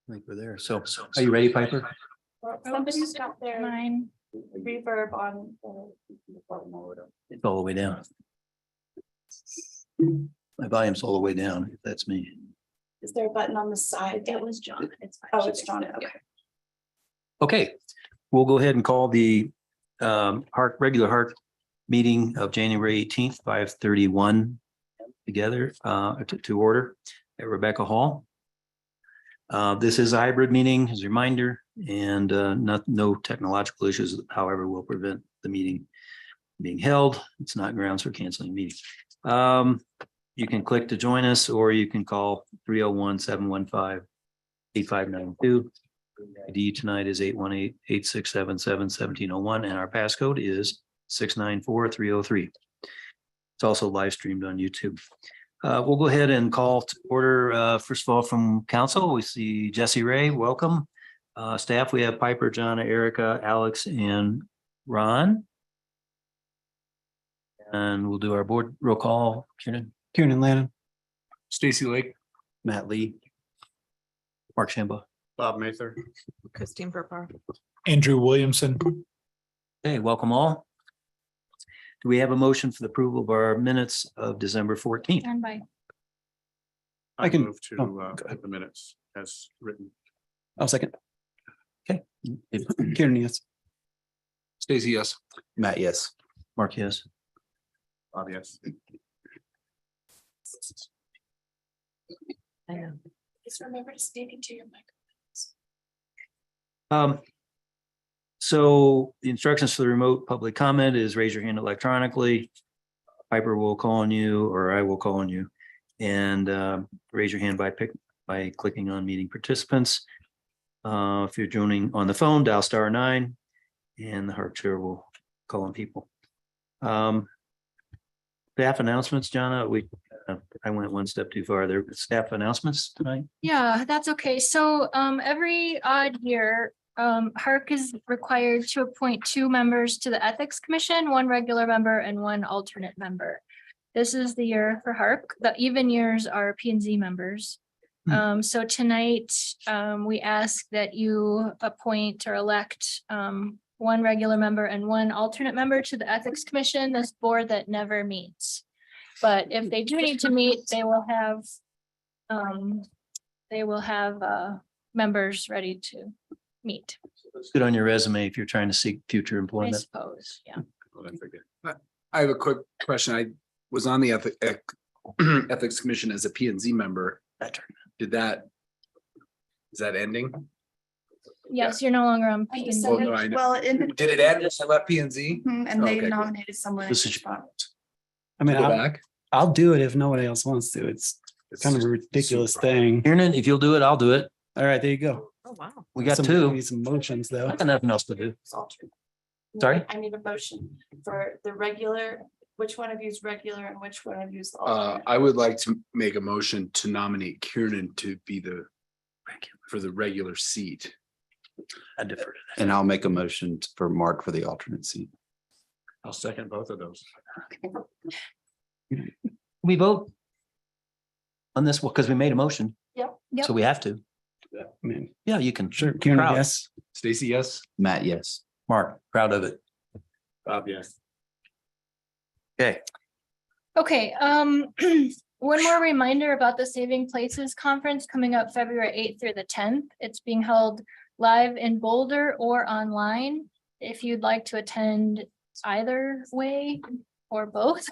I think we're there. So are you ready, Piper? Somebody's got their Mine. reverb on the mode. It's all the way down. My volume's all the way down. If that's me. Is there a button on the side? It was John. It's fine. Oh, it's John. Okay. Okay, we'll go ahead and call the HARC, regular HARC meeting of January 18th, 5:31 together to order at Rebecca Hall. This is a hybrid meeting as a reminder, and no technological issues, however, will prevent the meeting being held. It's not grounds for canceling the meeting. You can click to join us, or you can call 301-715-8592. ID tonight is 818-867-1701, and our passcode is 694303. It's also live streamed on YouTube. We'll go ahead and call to order. First of all, from council, we see Jesse Ray. Welcome. Staff, we have Piper, Jonna, Erica, Alex, and Ron. And we'll do our board roll call. Kieran Lannon, Stacy Lake, Matt Lee, Mark Shambaugh. Bob Mather, Christine Burpar. Andrew Williamson. Hey, welcome all. Do we have a motion for the approval of our minutes of December 14th? Stand by. I can- move to go put the minutes as written. I'll second. Okay. Kieran, yes. Stacy, yes. Matt, yes. Mark, yes. Bob, yes. I know. Just remember to speak into your microphone. So the instructions for the remote public comment is raise your hand electronically. Piper will call on you, or I will call on you, and raise your hand by clicking on meeting participants. If you're joining on the phone, dial *9, and the HARC chair will call on people. Staff announcements, Jonna. I went one step too far there. Staff announcements tonight. Yeah, that's okay. So every odd year, HARC is required to appoint 2 members to the Ethics Commission, 1 regular member and 1 alternate member. This is the year for HARC. The even years are P and Z members. So tonight, we ask that you appoint or elect 1 regular member and 1 alternate member to the Ethics Commission, this board that never meets. But if they do need to meet, they will have members ready to meet, It's good on your resume if you're trying to seek future I employment. suppose, yeah. I have a quick question. I was on the Ethics Commission as a P and Z member. Is that ending? Yes, you're no longer on. I P just and Z. said no, I know. Well, Did it end? I left P and Z? and they Okay. nominated someone. This is- I mean, Go I'll, back? I'll do it if nobody else wants to. It's kind of a ridiculous super. thing. Kieran, if you'll do it, I'll do it. All right, there you go. Oh, wow. We got Some- 2. Need some motions though. I got nothing else to do. Alternate. Sorry? I need a motion for the regular, which one of you is regular and which one of you is the alternate? I would like to make a motion to nominate Kieran to be for the regular seat. I defer to And I'll make a motion for Mark for the alternate seat. I'll second both of those. that. We vote on this because we made a motion. Yep. Yep. So we have to. I mean, Yeah, you can. sure. Kieran, Proud. yes. Stacy, yes. Matt, yes. Mark, proud of it. Bob, yes. Okay. Okay, one more reminder about the Saving Places Conference coming up February 8th through the 10th. It's being held live in Boulder or online. If you'd like to attend either way or both,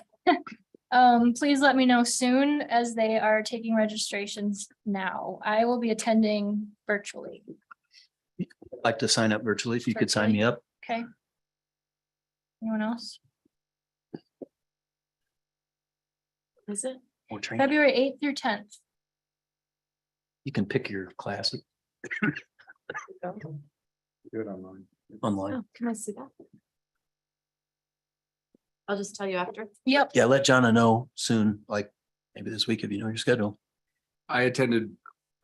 please let me know soon, as they are taking registrations now. I will be attending virtually. Like to sign up virtually, if you could sign me up. Okay. Anyone else? Is it? Or train. February 8th through 10th. You can pick your class Do it online. online. Oh, can I see that? I'll just tell you after. Yep. Yeah, let Jonna know soon, like maybe this week if you know your schedule. I attended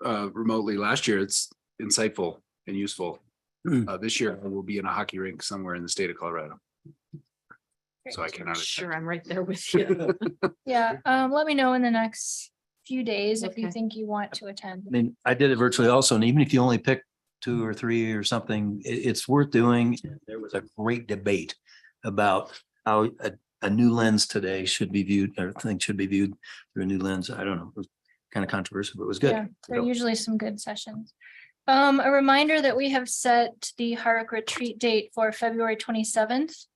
remotely last year. It's insightful and useful. This year I will be in a hockey rink somewhere in the state of Colorado. So I cannot. Sure, I'm right there with you. Yeah, let me know in the next few days if you Okay. think you want to attend. I mean, I did it virtually also, and even if you only pick 2 or 3 or something, it's worth doing. There was a great debate about how a new lens today should be viewed, or things should be viewed through a new lens. I don't know. It was kind of controversial, but it was Yeah, good. there are So, usually some good sessions. A reminder that we have set the HARC retreat date for February 27th.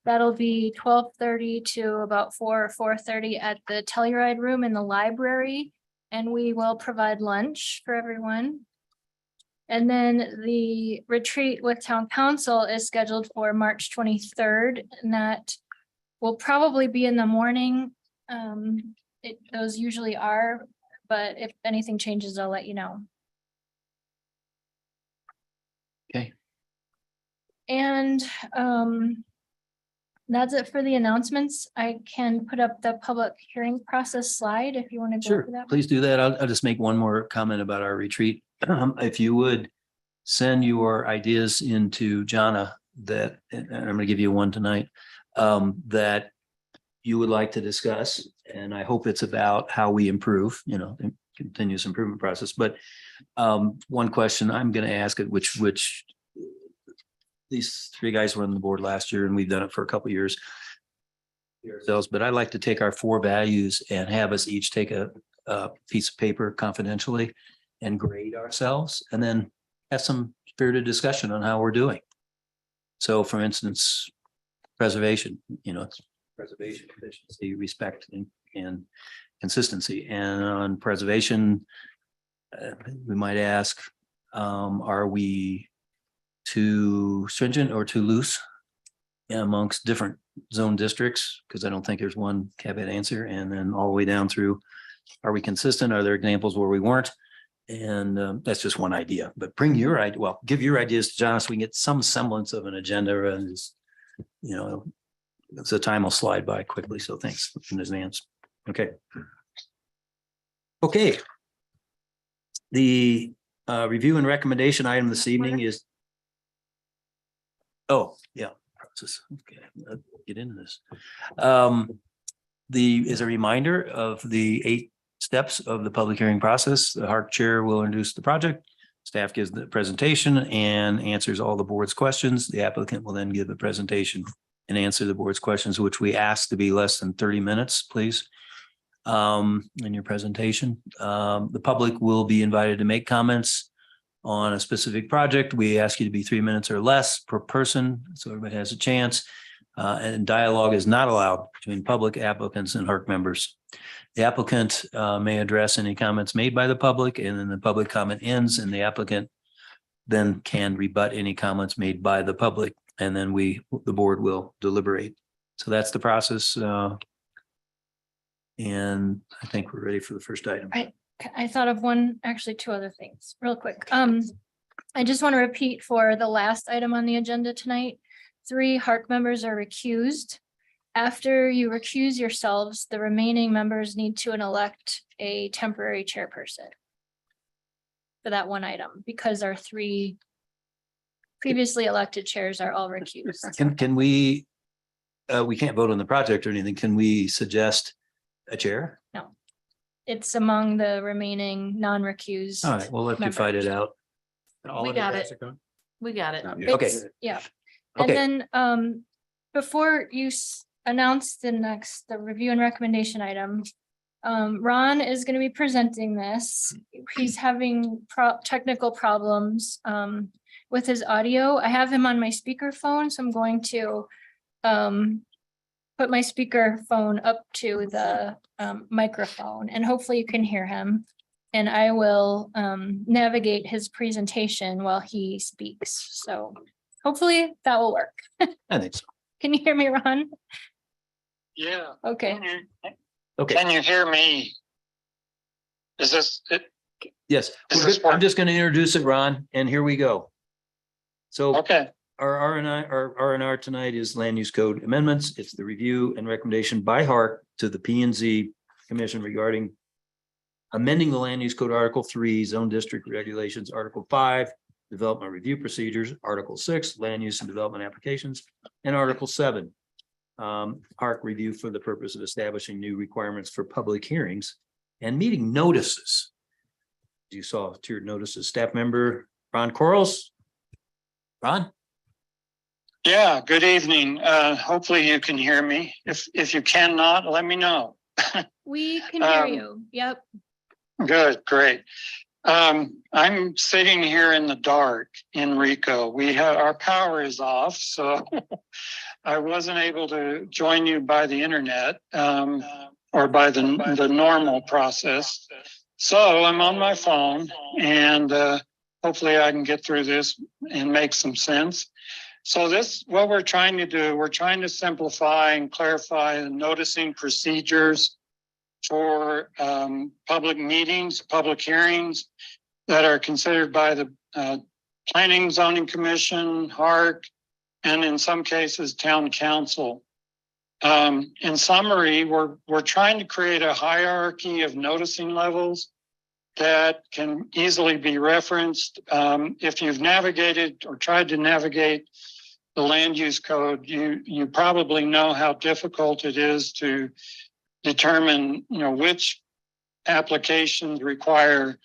That'll be 12:30 to about 4 or 4:30 at the Telluride Room in the library. And we will provide lunch for everyone. And then the retreat with town council is scheduled for March 23rd, and that will probably be in the morning. Those usually are, but if anything changes, I'll let you know. okay. And that's it for the announcements. I can put up the public hearing process slide if you want to go Sure, through that. please do that. I'll just make one more comment about our retreat. If you would send your ideas into Jana that, and I'm gonna give you one tonight, that you would like to discuss, and I hope it's about how we improve, in continuous improvement process. But one question I'm gonna ask it, which these 3 guys were on the board last year, and we've done it for a couple of years ourselves, but I'd like to take our 4 values and have us each take a piece of paper confidentially and grade ourselves, and then have some spirited discussion on how we're doing. So for instance, preservation, it's preservation, efficiency, respect, and consistency. And on preservation, we might ask, are we too stringent or too loose amongst different zone districts? Because I don't think there's one caveat answer. And then all the way down through, are we consistent? Are there examples where we weren't? And that's just one idea, but bring your idea, well, give your ideas to John so we can get some semblance of an agenda, and just, the time will slide by quickly. So thanks in advance. Okay. Okay. The review and recommendation item this evening is. Oh, yeah. Okay, let's get into this. Is a reminder of the 8 steps of the public hearing process. The HARC chair will introduce the project. Staff gives the presentation and answers all the board's questions. The applicant will then give the presentation and answer the board's questions, which we ask to be less than 30 minutes, please. In your presentation, the public will be invited to make comments on a specific project. We ask you to be 3 minutes or less per person, so everybody has a chance. And dialogue is not allowed between public applicants and HARC members. The applicant may address any comments made by the public, and then the public comment ends, and the applicant then can rebut any comments made by the public, and then the board will deliberate. So that's the process. And I think we're ready for the first item. I thought of actually 2 other things real quick. I just want to repeat for the last item on the agenda tonight, 3 HARC members are recused. After you recuse yourselves, the remaining members need to elect a temporary chairperson for that one item, because our 3 previously elected chairs are all recused. Can we can't vote on the project or anything. Can we suggest a chair? No, it's among the remaining non-recused. All right, we'll let you fight it out. We got it. We got it. Okay. It's- Yeah. And Okay. then before you announce the review and recommendation item, Ron is going to be presenting this. He's having technical problems with his audio. I have him on my speakerphone, so I'm going to put my speakerphone up to the microphone, and hopefully you can hear him. And I will navigate his presentation while he speaks. So hopefully that will work. I think so. Can you hear me, Ron? Yeah. Okay. Okay, Can you hear me? Is this it? yes. Is We're this good. I'm work? just going to introduce it, Ron, and here we go. So Okay, our R&R tonight is land use code amendments. It's the review and recommendation by HARC to the P and Z Commission regarding amending the land use code Article 3, zone district regulations, Article 5, development review procedures, Article 6, land use and development applications, and Article 7, HARC review for the purpose of establishing new requirements for public hearings and meeting notices. You saw tiered notices, staff member Ron Corals. Ron? Yeah, good evening. Hopefully you can hear me. If you cannot, let me know. We can hear Um, you. Yep. Good, great. I'm sitting here in the dark in Rico. Our power is off, so I wasn't able to join you by the internet or by the normal process. So I'm on my phone, and hopefully I can get through this and make some sense. So what we're trying to do, we're trying to simplify and clarify the noticing procedures for public meetings, public hearings that are considered by the Planning Zoning Commission, HARC, and in some cases, Town Council. In summary, we're trying to create a hierarchy of noticing levels that can easily be referenced. If you've navigated or tried to navigate the land use code, you probably know how difficult it is to determine, which applications require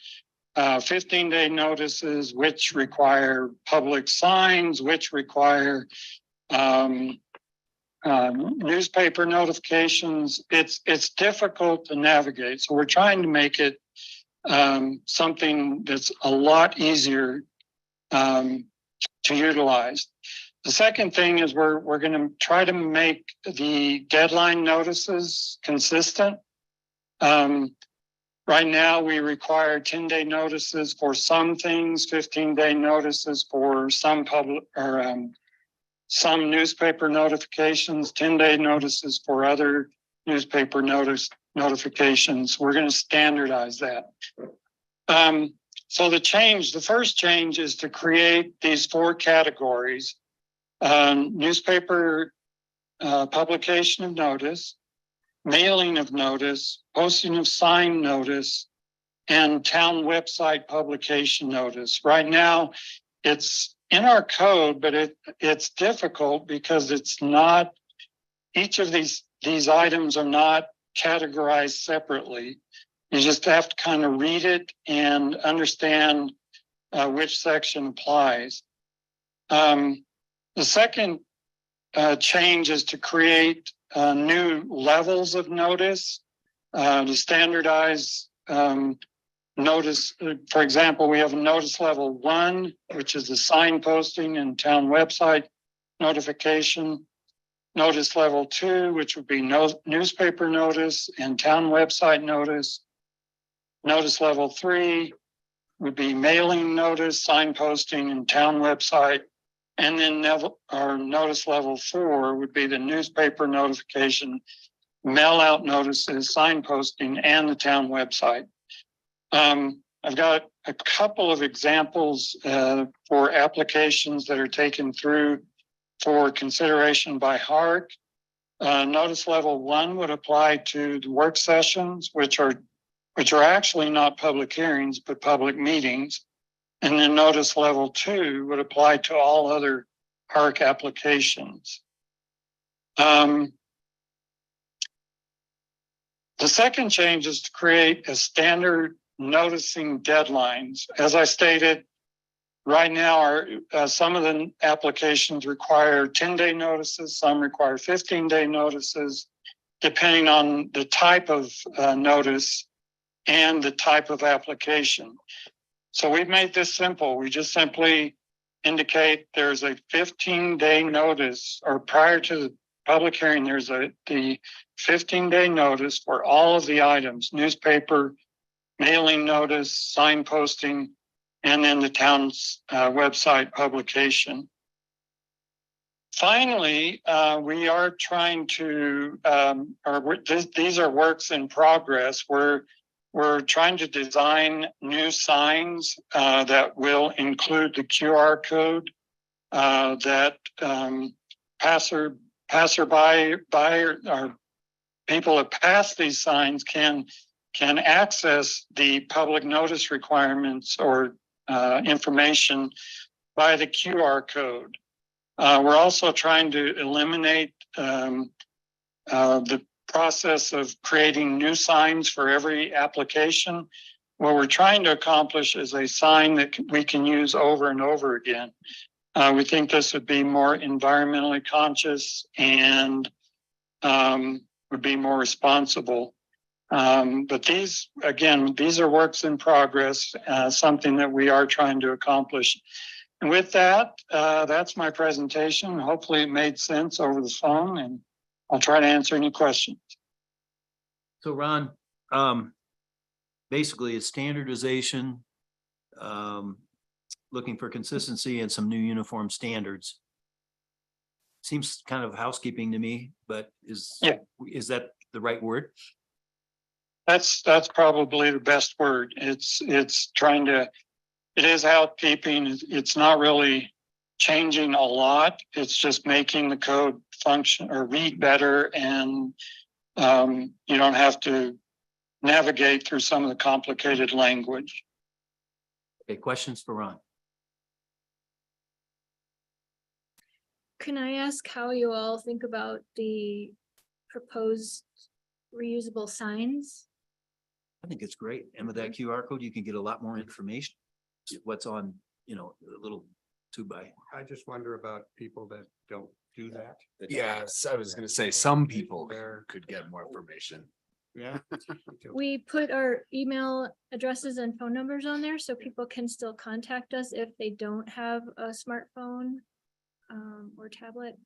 15-day notices, which require public signs, which require newspaper notifications. It's difficult to navigate. So we're trying to make it something that's a lot easier to utilize. The second thing is we're going to try to make the deadline notices consistent. Right now, we require 10-day notices for some things, 15-day notices for some public or some newspaper notifications, 10-day notices for other newspaper notifications. We're going to standardize that. So the first change is to create these 4 categories: newspaper publication of notice, mailing of notice, posting of sign notice, and town website publication notice. Right now, it's in our code, but it's difficult because it's not, each of these items are not categorized separately. You just have to kind of read it and understand which section applies. The second change is to create new levels of notice to standardize notice. For example, we have a notice level 1, which is the sign posting and town website notification. Notice level 2, which would be newspaper notice and town website notice. Notice level 3 would be mailing notice, sign posting, and town website. And then our notice level 4 would be the newspaper notification, mail out notices, sign posting, and the town website. I've got a couple of examples for applications that are taken through for consideration by HARC. Notice level 1 would apply to the work sessions, which are actually not public hearings, but public meetings. And then notice level 2 would apply to all other HARC applications. The second change is to create a standard noticing deadlines. As I stated, right now, some of the applications require 10-day notices, some require 15-day notices, depending on the type of notice and the type of application. So we've made this simple. We just simply indicate there's a 15-day notice, or prior to the public hearing, there's the 15-day notice for all of the items: newspaper, mailing notice, sign posting, and then the town's website publication. Finally, we are trying to, these are works in progress. We're trying to design new signs that will include the QR code that passerby or people that pass these signs can access the public notice requirements or information by the QR code. We're also trying to eliminate the process of creating new signs for every application. What we're trying to accomplish is a sign that we can use over and over again. We think this would be more environmentally conscious and would be more responsible. But these are works in progress, something that we are trying to accomplish. And with that, that's my presentation. Hopefully it made sense over the phone, and I'll try to answer any questions. So Ron, basically it's standardization, looking for consistency and some new uniform standards. Seems kind of housekeeping to me, but is that the right word? That's probably the best word. It is housekeeping. It's not really changing a lot. It's just making the code function or read better, and you don't have to navigate through some of the complicated language. Okay, questions for Ron? Can I ask how you all think about the proposed reusable signs? I think it's great. And with that QR code, you can get a lot more information. What's on, a little 2x. I just wonder about people that don't do that. Yes, I was gonna say, some people could get more information. Yeah. We put our email addresses and phone numbers on there so people can still contact us if they don't have a smartphone or tablet.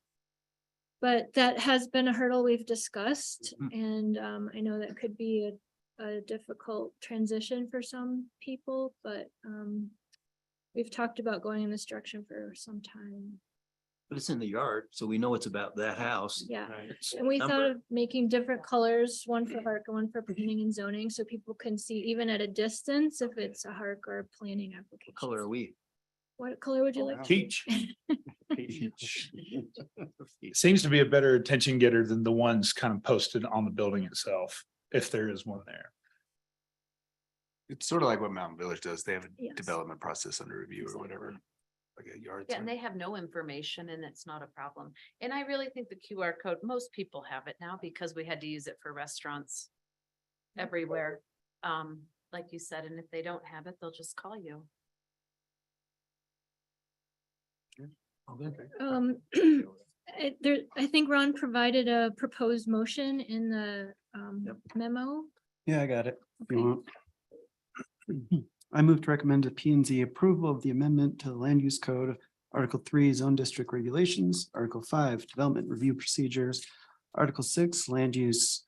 But that has been a hurdle we've discussed, and I know that could be a difficult transition for some people, but we've talked about going in this direction for some time. But it's in the yard, so we know it's about that house. Yeah, It's and we thought numbered. of making different colors, one for HARC and one for planning and zoning, so people can see even at a distance if it's a HARC or a planning application. What color are we? What color would you like? Peach. Seems to be a better attention getter than the ones kind of posted on the building itself, if there is one there. It's sort of like what Mountain Village does. They have a Yes. development process under review or whatever. Like a yard. Yeah, and sign. they have no information and it's not a problem. And I really think the QR code, most people have it now because we had to use it for restaurants everywhere. Like you said, and if they don't have it, they'll just call you. I think Ron provided a proposed motion in the memo. Yeah, I got it. If you Okay. want. I move to recommend a P and Z approval of the amendment to the Land Use Code, Article 3, Zone District Regulations, Article 5, Development Review Procedures, Article 6, Land Use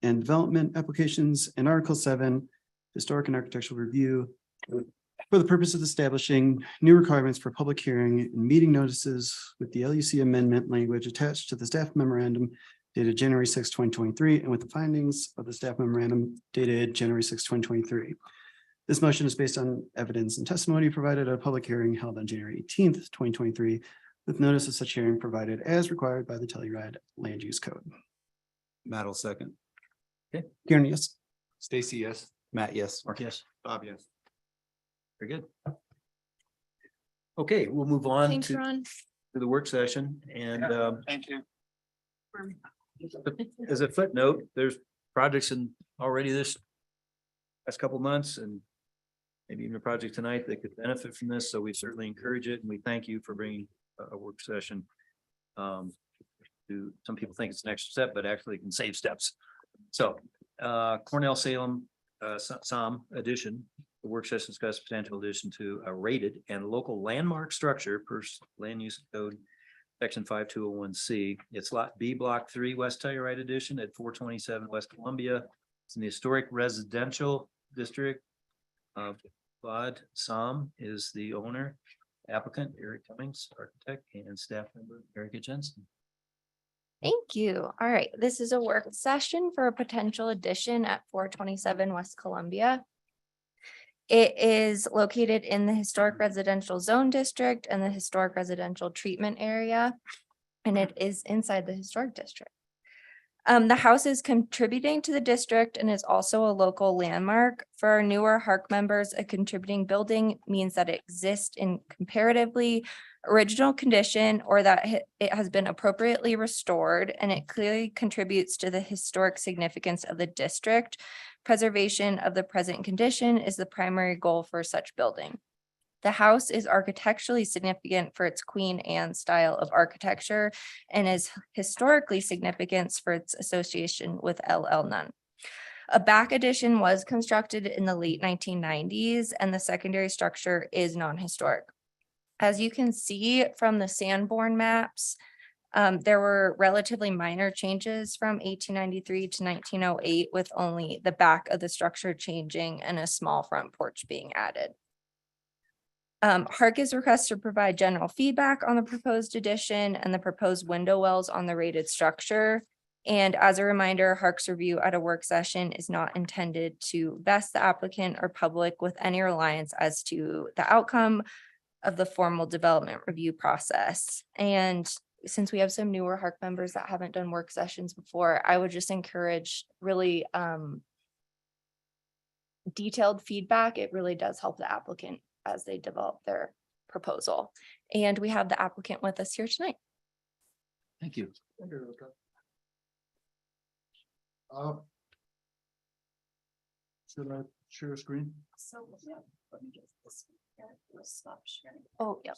and Development Applications, and Article 7, Historic and Architectural Review, for the purpose of establishing new requirements for public hearing and meeting notices with the LUC amendment language attached to the staff memorandum dated January 6, 2023, and with the findings of the staff memorandum dated January 6, 2023. This motion is based on evidence and testimony provided at a public hearing held on January 18th, 2023, with notice of such hearing provided as required by the Telluride Land Use Code. Matt will second. Karen, yes. Stacy, yes. Matt, yes. Mark, yes. Bob, yes. Very good. Okay, we'll move on Thanks, to Ron. the work session, and Thank you. as a footnote, there's projects in already this last couple of months, and maybe even a project tonight that could benefit from this, so we certainly encourage it, and we thank you for bringing a work session. Some people think it's an extra step, but actually it can save steps. So Cornell Salem SOM addition, the work session discuss potential addition to a rated and local landmark structure per land use code section 5201C. It's lot B, block 3, West Telluride edition at 427 West Columbia. It's in the historic residential district. Bud Som is the owner, applicant Eric Cummings, architect, and staff member Erica Jensen. Thank you. All right, this is a work session for a potential addition at 427 West Columbia. It is located in the historic residential zone district and the historic residential treatment area, and it is inside the historic district. The house is contributing to the district and is also a local landmark. For our newer HARC members, a contributing building means that it exists in comparatively original condition or that it has been appropriately restored and it clearly contributes to the historic significance of the district. Preservation of the present condition is the primary goal for such building. The house is architecturally significant for its Queen Anne style of architecture and is historically significant for its association with LL Nunn. A back addition was constructed in the late 1990s and the secondary structure is non-historic. As you can see from the Sanborn maps, there were relatively minor changes from 1893 to 1908 with only the back of the structure changing and a small front porch being added. HARC is requested to provide general feedback on the proposed addition and the proposed window wells on the rated structure. And as a reminder, HARC's review at a work session is not intended to vest the applicant or public with any reliance as to the outcome of the formal development review process. And since we have some newer HARC members that haven't done work sessions before, I would just encourage really detailed feedback. It really does help the applicant as they develop their proposal. And we have the applicant with us here tonight. Thank you. Should I share a screen? So, yeah, let me get this. Yeah, we'll stop sharing. Oh, yeah.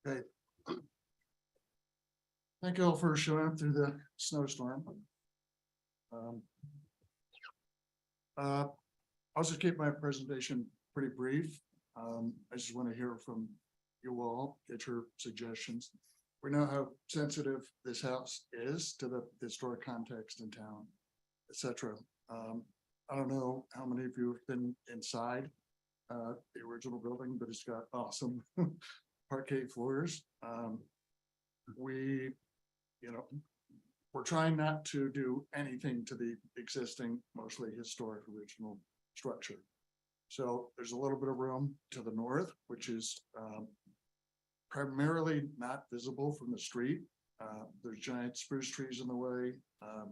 Okay. Thank you all for showing up through the snowstorm. I'll just keep my presentation pretty brief. I just want to hear from you all, get your suggestions. We know how sensitive this house is to the historic context in town, etc. I don't know how many of you have been inside the original building, but it's got awesome parquet floors. We're trying not to do anything to the existing, mostly historic original structure. So there's a little bit of room to the north, which is primarily not visible from the street. There's giant spruce trees in the way. I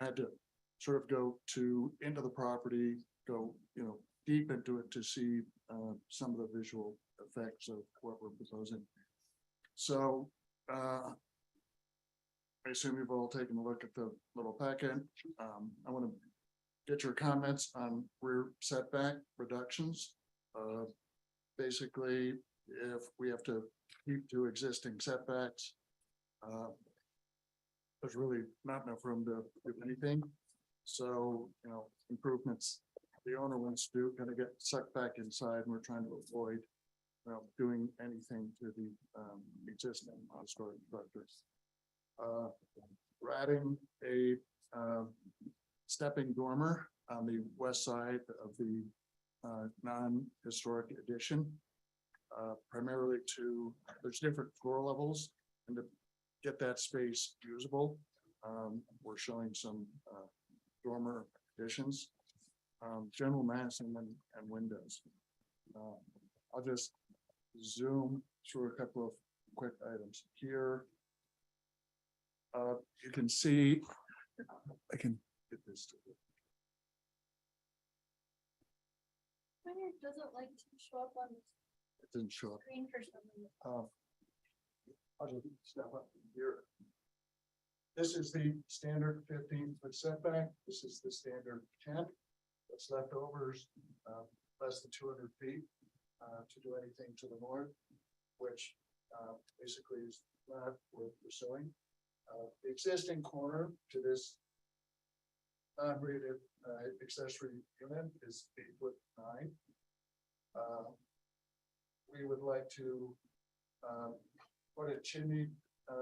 had to sort of go into the property, go deep into it to see some of the visual effects of what we're proposing. So I assume you've all taken a look at the little packet. I want to get your comments on rear setback reductions. Basically, if we have to keep to existing setbacks, there's really not enough room to do anything. So, improvements the owner wants to do kind of get sucked back inside, and we're trying to avoid doing anything to the existing historic structures. We're adding a stepping dormer on the west side of the non-historic addition, primarily there's different floor levels, and to get that space usable, we're showing some dormer additions, general massing and windows. I'll just zoom through a couple of quick items here. You can see, I can get this to it. It doesn't like to show up on the It didn't show up. screen for some reason. I'll just step up here. This is the standard 15-foot setback. This is the standard 10. That's leftovers, less than 200 feet to do anything to the north, which basically is not worth pursuing. The existing corner to this non-rated accessory unit is 8'9". We would like to put a chimney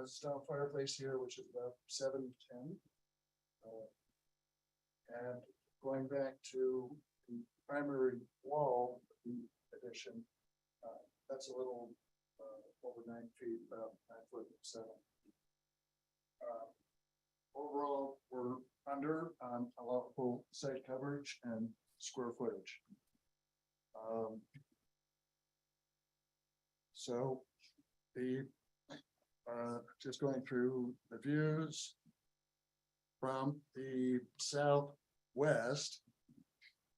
stone fireplace here, which is about 7'10". And going back to the primary wall, of the addition, that's a little over 9 feet, about 9'7". Overall, we're under on allowable site coverage and square footage. So the, just going through the views from the southwest,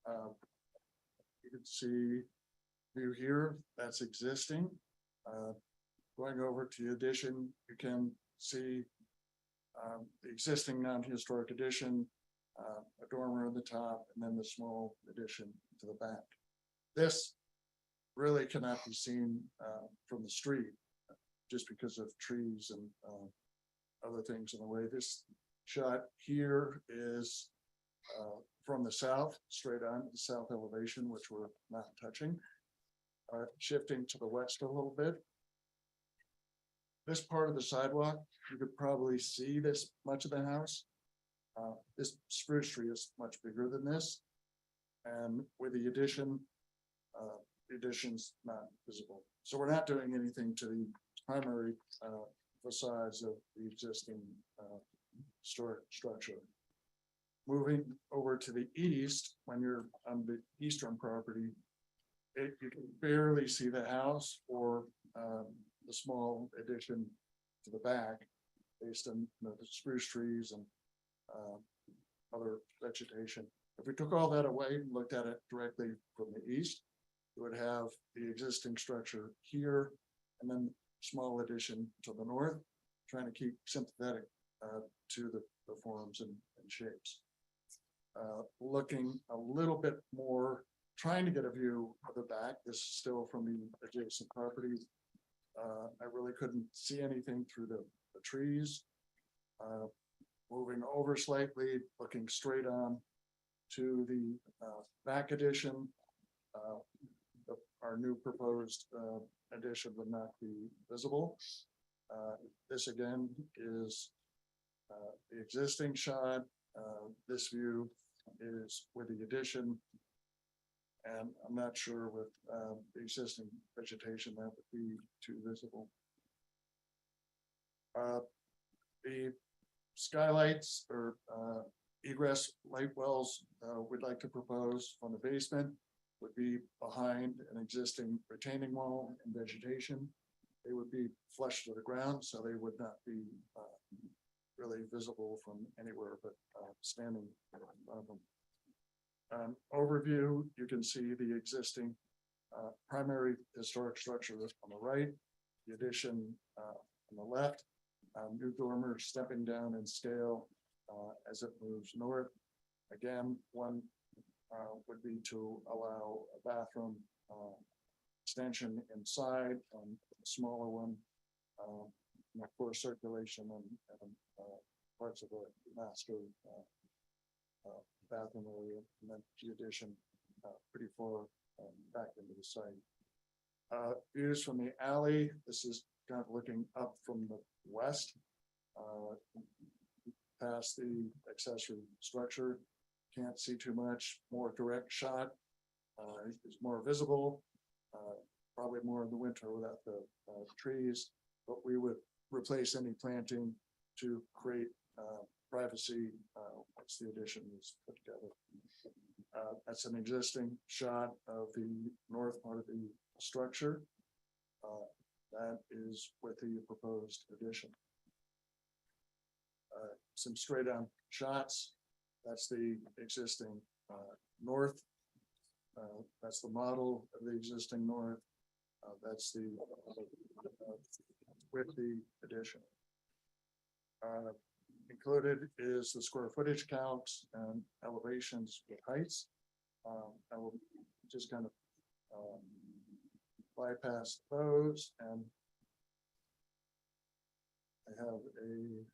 you can see view here, that's existing. Going over to the addition, you can see the existing non-historic addition, a dormer on the top, and then the small addition to the back. This really cannot be seen from the street just because of trees and other things in the way. This shot here is from the south, straight on the south elevation, which we're not touching. Shifting to the west a little bit. This part of the sidewalk, you could probably see this much of the house. This spruce tree is much bigger than this. And with the addition's not visible. So we're not doing anything to the primary facades of the existing structure. Moving over to the east, when you're on the eastern property, you can barely see the house or the small addition to the back based on the spruce trees and other vegetation. If we took all that away and looked at it directly from the east, we would have the existing structure here and then small addition to the north, trying to keep sympathetic to the forms and shapes. Looking a little bit more, trying to get a view of the back. This is still from the adjacent properties. I really couldn't see anything through the trees. Moving over slightly, looking straight on to the back addition. Our new proposed addition would not be visible. This again is the existing shot. This view is with the addition. And I'm not sure with the existing vegetation that would be too visible. The skylights or egress light wells we'd like to propose from the basement would be behind an existing retaining wall and vegetation. They would be flush to the ground, so they would not be really visible from anywhere but standing in front of them. Overview, you can see the existing primary historic structure on the right, the addition on the left, new dormer stepping down in scale as it moves north. Again, one would be to allow a bathroom extension inside, a smaller one for circulation and parts of the master bathroom area, and then the addition pretty far back into the site. Views from the alley. This is kind of looking up from the west, past the accessory structure. Can't see too much. More direct shot is more visible. Probably more in the winter without the trees, but we would replace any planting to create privacy once the addition is put together. That's an existing shot of the north part of the structure. That is with the proposed addition. Some straight on shots. That's the existing north. That's the model of the existing north. That's the with the addition. Included is the square footage count and elevations with heights. I will just kind of bypass those, and I have a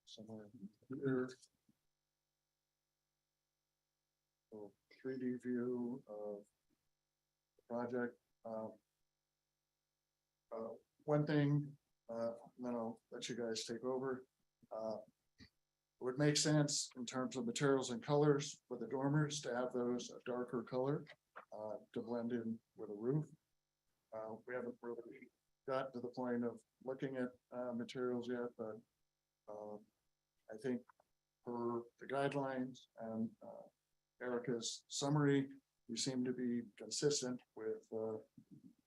somewhere here. So 3D view of the project. One thing then I'll let you guys take over. It would make sense in terms of materials and colors for the dormers to have those a darker color to blend in with a roof. We haven't really got to the point of looking at materials yet, but I think for the guidelines and Erica's summary, we seem to be consistent with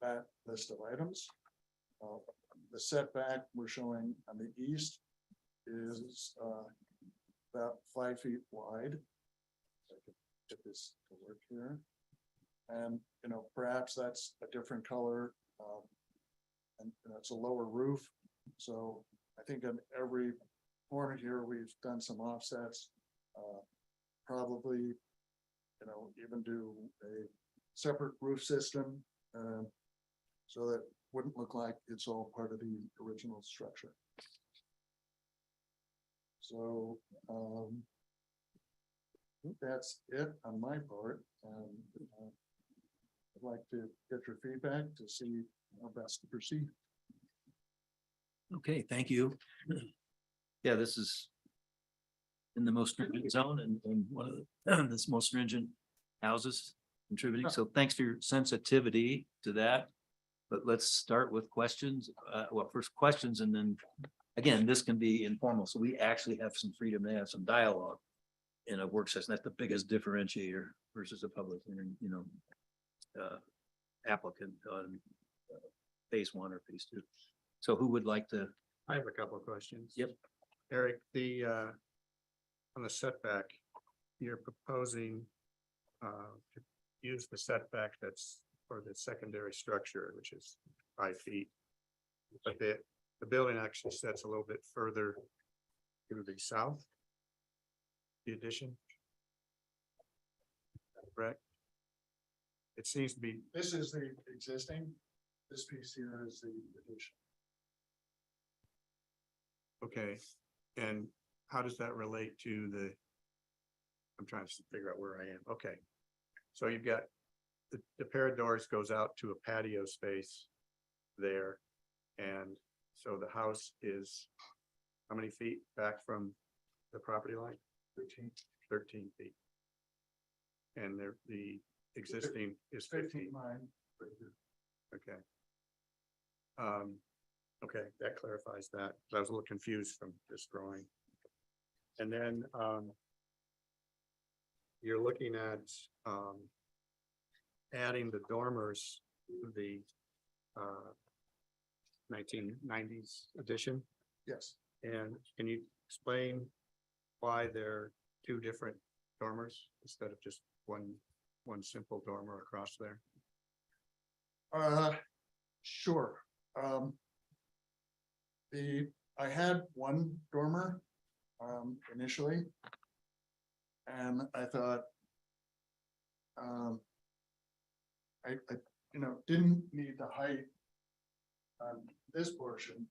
that list of items. The setback we're showing on the east is about 5 feet wide. I can get this to work here. And, you know, perhaps that's a different color. And it's a lower roof. So I think on every corner here, we've done some offsets. Probably, you know, even do a separate roof system. So that wouldn't look like it's all part of the original structure. So I think that's it on my part. I'd like to get your feedback to see how best to proceed. Okay, thank you. Yeah, this is in the most stringent zone and one of the most stringent houses contributing. So thanks for your sensitivity to that. But let's start with questions. Well, first questions, and then again, this can be informal. So we actually have some freedom to have some dialogue in a work session. That's the biggest differentiator versus a public hearing, you know, applicant on phase one or phase two. So who would like to? I have a couple of questions. Yep. Eric, on the setback, you're proposing to use the setback that's for the secondary structure, which is 5 feet. But the building actually sets a little bit further to the south. The addition. Correct? It seems to be, This is the existing. This piece here is the addition. okay, and how does that relate to the? I'm trying to figure out where I am. Okay. So you've got the pair of doors goes out to a patio space there. And so the house is how many feet back from the property line? 13 feet. And the existing is 15. Mine. Okay. Okay, that clarifies that. I was a little confused from this drawing. And then, you're looking at, adding the dormers to the, 1990s edition. Yes. And can you explain why they're two different dormers instead of just one simple dormer across there? Sure. I had one dormer initially, and I thought I didn't need the height on this portion.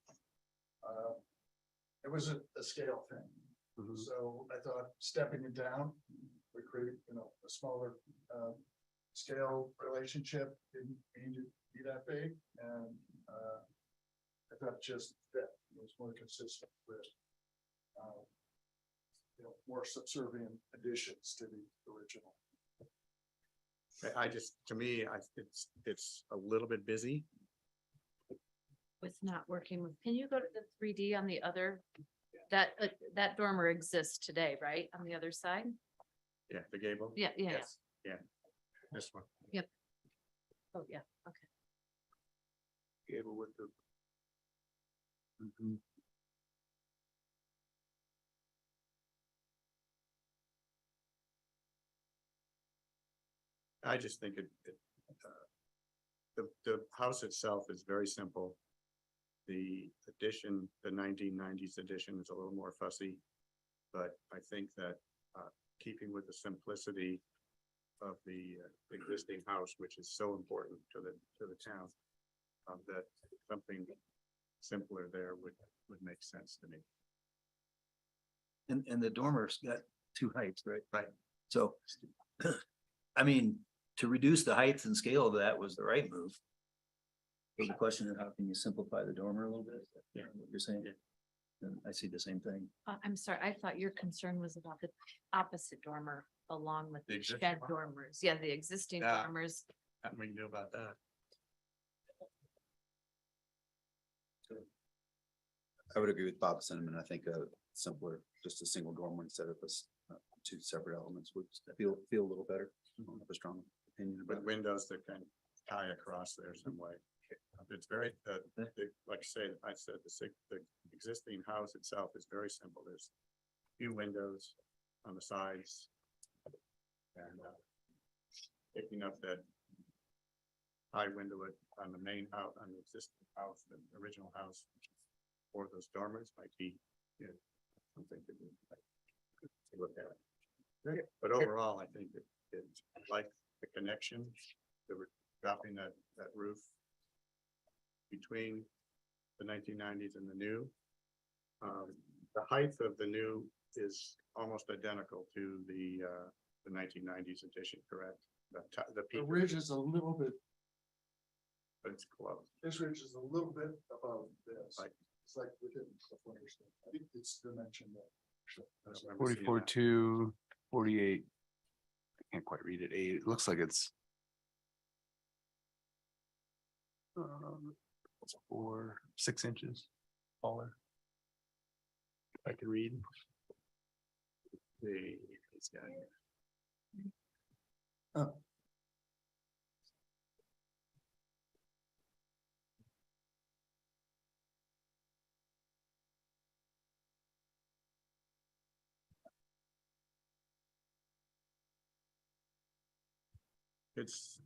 It was a scale thing. Mhm. So I thought stepping it down would create, a smaller scale relationship. Didn't need to be that big, and I thought just that was more consistent with more subservient additions to the original. To me, it's a little bit busy. With not working with, can you go to the 3D on the other? That dormer exists today, right? On the other side? Yeah, the gable. Yeah, yeah, yeah. Yes, yeah. This one. Oh, yeah, okay. Gable with the. I just think the house itself is very simple. The addition, the 1990s edition is a little more fussy. But I think that keeping with the simplicity of the existing house, which is so important to the town, that something simpler there would make sense to me. And the dormer's got two heights, right? Right. So, I mean, to reduce the height and scale of that was the right move. So the question is, how can you simplify the dormer a little bit? Yeah, what you're saying. And I see the same thing. I'm sorry, I thought your concern was about the opposite dormer along with The the existing shed one? dormers. Yeah, the existing Yeah. dormers. Nothing we can do about that. I would agree with Bob's sentiment. I think simpler, just a single dormer instead of two separate elements would feel a little better. I don't have a strong opinion With about it. windows that can tie across there some way. It's very, like I say, the existing house itself is very simple. There's few windows on the sides. And picking up that high window on the main house, on the existing house, the original house, or those dormers might be, you know, something to do. To look at. But overall, I think it's like the connection, that we're dropping that roof between the 1990s and the new. The height of the new is almost identical to the 1990s edition, correct? The peak, The ridge is a little bit, but it's close. this ridge is a little bit above this. Like- It's like within the footage. I think it's dimension that. I don't remember seeing 44, that. 2, 48. I can't quite read it. 8. It looks like it's 4, 6 inches taller. If I could read. It's got- It's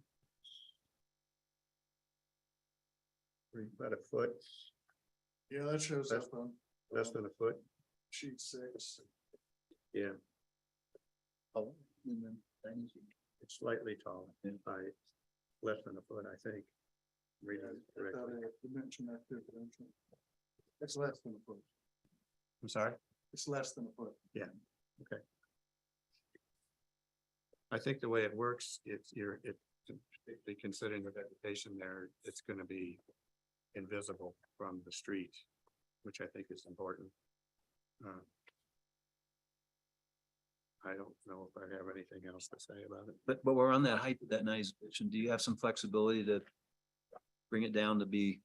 about a foot, Yeah, that shows up on less than a foot. sheet 6. Yeah, Oh, and then things. it's slightly taller by less than a foot, I think. Reading it correctly. Dimension that dimension. It's less than a foot. I'm sorry? It's less than a foot. I think the way it works, particularly considering the vegetation there, it's gonna be invisible from the street, which I think is important. I don't know if I have anything else to say about it. But we're on that height, that nice edition. Do you have some flexibility to bring it down to be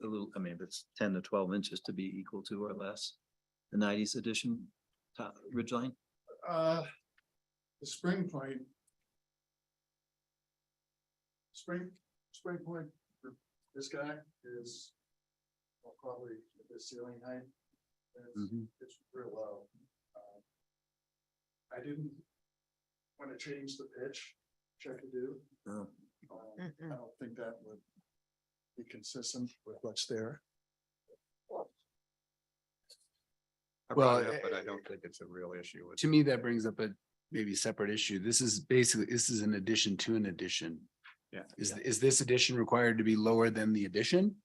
a little, I mean, if it's 10 to 12 inches to be equal to or less? The 90s edition top ridge line? The spring point. Spring point for this guy is probably the ceiling height. It's real low. I didn't want to change the pitch, which I could do. Oh. I don't think that would be consistent with what's there. I Well, brought it up, but I don't think it's a real issue. To me, that brings up a maybe separate issue. This is an addition to an addition. Yeah. Is this addition required to be lower than the addition?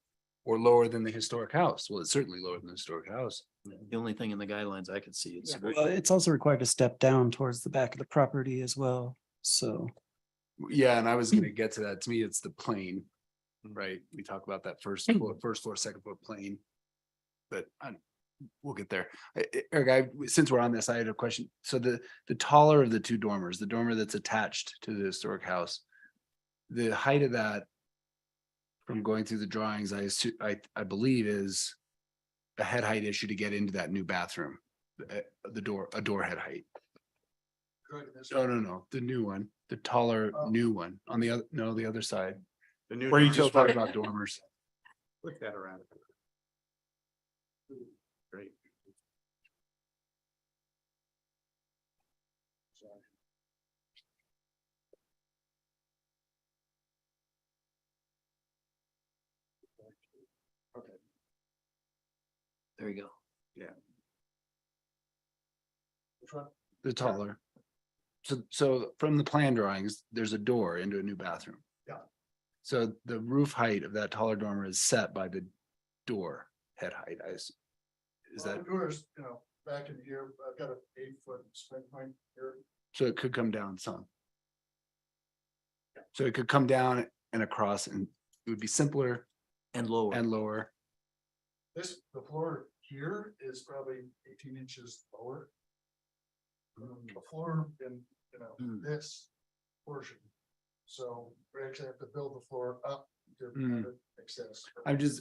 Or lower than the historic house? Well, it's certainly lower than the historic house. The only thing in the guidelines I could see is. Well, it's also required to step down towards the back of the property as well. So Yeah, and I was gonna get to that. To me, it's the plane, right? We talk about that first floor, second floor plane. But we'll get there. Eric, since we're on this, I had a question. So the taller of the two dormers, the dormer that's attached to the historic house, the height of that from going through the drawings, I believe is a head height issue to get into that new bathroom. A door head height. No, the new one, the taller new one on the other side. The new Where you dormers- just talked about dormers. Look that around. Great. Okay. There you go. Which one? The taller. So from the plan drawings, there's a door into a new bathroom. Yeah. So the roof height of that taller dormer is set by the door head height, is Well, that, the doors, back in here, I've got an 8-foot spring point here. so it could come down some. So it could come down and across, and it would be simpler And lower. and lower. The floor here is probably 18 inches lower. The floor in, this portion. So we actually have to build the floor up to have it access.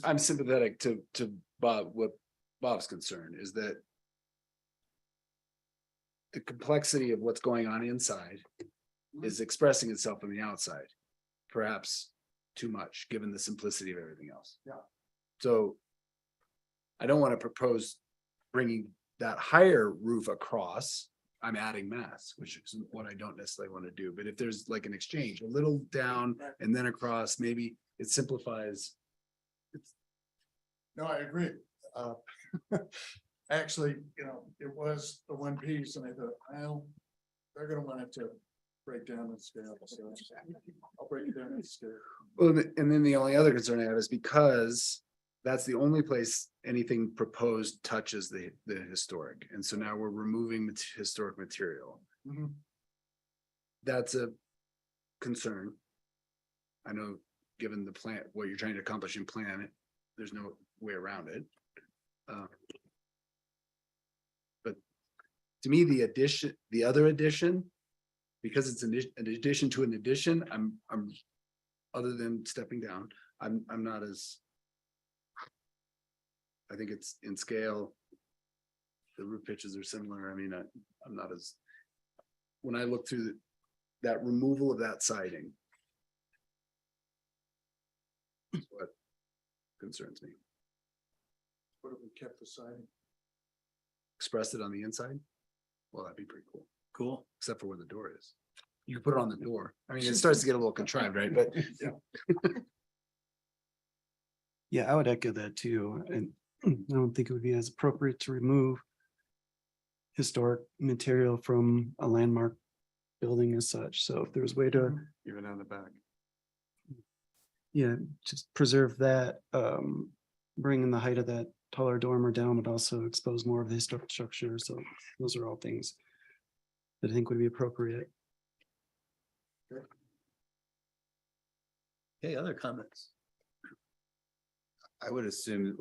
I'm sympathetic to Bob, what Bob's concern is that the complexity of what's going on inside is expressing itself on the outside, perhaps too much, given the simplicity of everything else. Yeah. So I don't want to propose bringing that higher roof across. I'm adding mass, which is what I don't necessarily want to do. But if there's like an exchange, a little down and then across, maybe it simplifies. No, I agree. Actually, it was the one piece and I thought, well, they're gonna want it to break down and scale. So I'll break it down and scale. Well, and then the only other concern I have is because that's the only place anything proposed touches the historic. And so now we're removing historic material. Mhm. That's a concern. I know, given the plan, what you're trying to accomplish in plan, there's no way around it. But to me, the other addition, because it's an addition to an addition, I'm other than stepping down, I'm not as. I think it's in scale. The roof pitches are similar. I mean, I'm not as. When I look through that removal of that siding. Is what concerns me. What if we kept the siding? Express it on the inside? Well, that'd be pretty cool, Cool. except for where the door is. You can put it on the door. I mean, it starts to get a little contrived, right? But Yeah, I would echo that too. And I don't think it would be as appropriate to remove historic material from a landmark building as such. So if there's a way to, Even on the back. yeah, just preserve that, bringing the height of that taller dormer down, but also expose more of the historic structure. So those are all things that I think would be appropriate. Okay, other comments? I would assume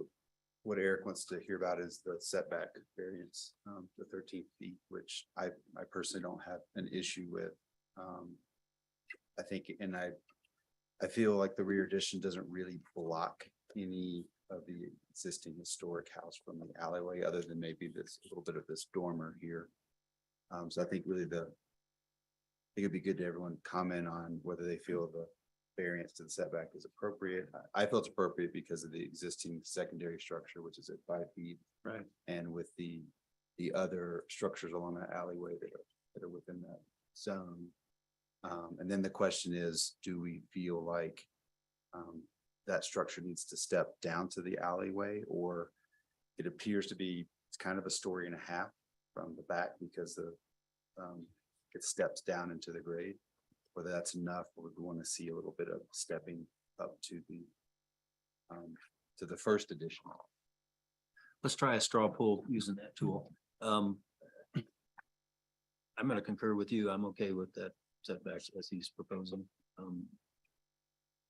what Eric wants to hear about is the setback variance, the 13 feet, which I personally don't have an issue with. I think, and I feel like the rear addition doesn't really block any of the existing historic house from the alleyway, other than maybe this a little bit of this dormer here. So I think really I think it'd be good to everyone comment on whether they feel the variance to the setback is appropriate. I feel it's appropriate because of the existing secondary structure, which is at 5 feet. Right. And with the other structures along that alleyway that are within that zone. And then the question is, do we feel like that structure needs to step down to the alleyway, or it appears to be, it's kind of a story and a half from the back because it steps down into the grade, whether that's enough, or we want to see a little bit of stepping up to the first addition. Let's try a straw poll using that tool. I'm gonna concur with you. I'm okay with that setbacks as he's proposing.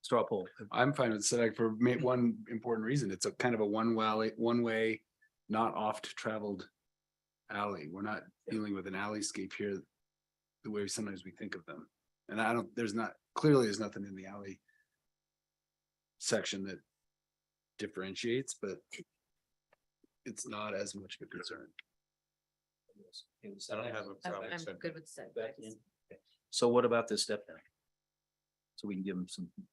Straw poll. I'm fine with setback for one important reason. It's a kind of a one way, not oft traveled alley. We're not dealing with an alleyscape here the way sometimes we think of them. And there's nothing in the alley section that differentiates, but it's not as much of a concern. I don't have a problem I'm with setback. good with setbacks. So what about this step down? So we can give them something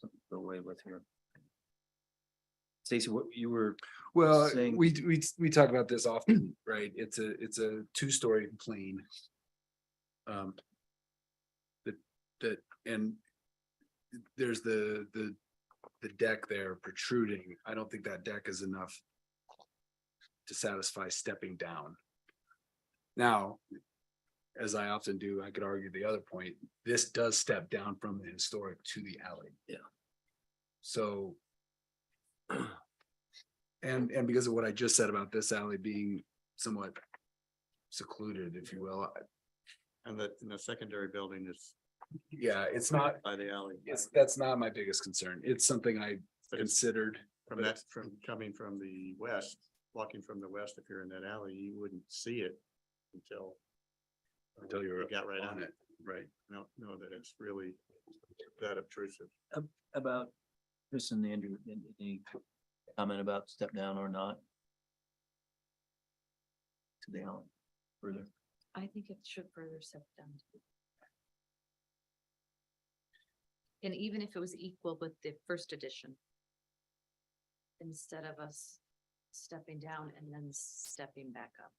to go away with here. Stacy, what you were, Well, saying- we talk about this often, right? It's a 2-story plane. And there's the deck there protruding. I don't think that deck is enough to satisfy stepping down. Now, as I often do, I could argue the other point, this does step down from the historic to the alley. Yeah. So. And because of what I just said about this alley being somewhat secluded, if you will. And the secondary building is Yeah, it's not, by the alley. that's not my biggest concern. It's something considered. From that, from coming from the west, walking from the west, if you're in that alley, you wouldn't see it until. Until you're you got right on it. Right. No, no, that it's really that obtrusive. About Chris and Andrew, any comment about step down or not? To the alley further. I think it should further step down. And even if it was equal with the first edition. Instead of us stepping down and then stepping back up.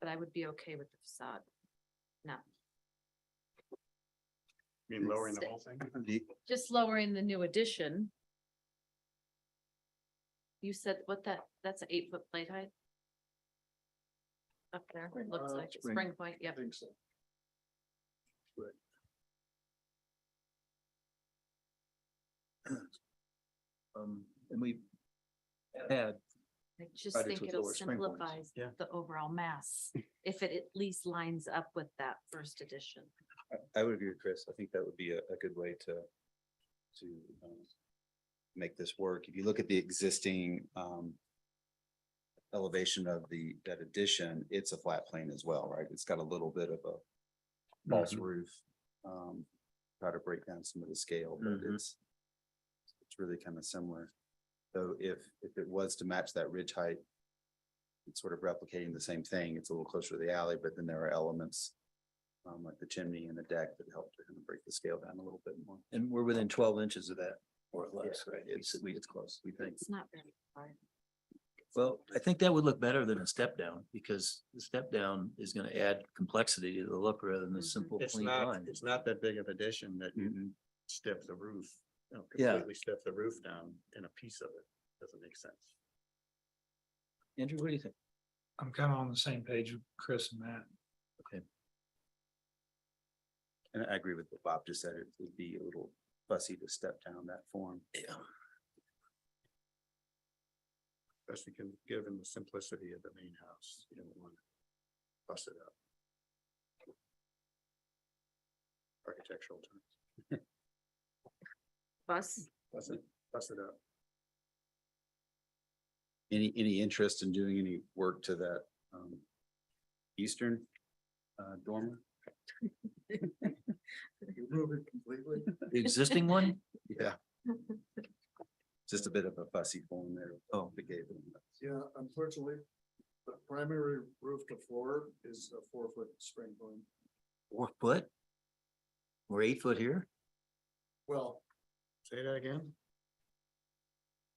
But I would be okay with the facade. No, I mean, lowering the whole thing. just lowering the new addition. You said what that's an 8-foot plate height? Up there, looks like spring. Spring Point, I yep. think so. And we had, I just projects think with it'll lower spring points. simplifies Yeah. the overall mass, if it at least lines up with that first edition. I would agree with Chris. I think that would be a good way to make this work. If you look at the existing elevation of that addition, it's a flat plane as well, right? It's got a little bit of a false roof. Try to break down some of the scale, but it's really kind of similar. So if it was to match that ridge height, it's sort of replicating the same thing. It's a little closer to the alley, but then there are elements like the chimney and the deck that help to kind of break the scale down a little bit more. and we're within 12 inches of that or less, right? It's close, we think. It's not very far. Well, I think that would look better than a step down because the step down is gonna add complexity to the look rather than a simple It's clean not, line. it's not that big of addition that you step the roof, Yeah. completely step the roof down in a piece of it. Doesn't make sense. Andrew, what do you think? I'm kind of on the same page with Chris and Matt. And I agree with what Bob just said. It would be a little fussy to step down that form. Yeah. Best we can give him the simplicity of the main house. You don't want to bust it up. Architectural terms. Bus, Bust it up. Any interest in doing any work to that eastern dormer? Remove it completely. The existing one? Yeah. Just a bit of a fussy form there. Oh, the gable. Yeah, unfortunately, the primary roof to floor is a 4-foot spring point. 4 foot? We're 8 foot here? Well, Say that again?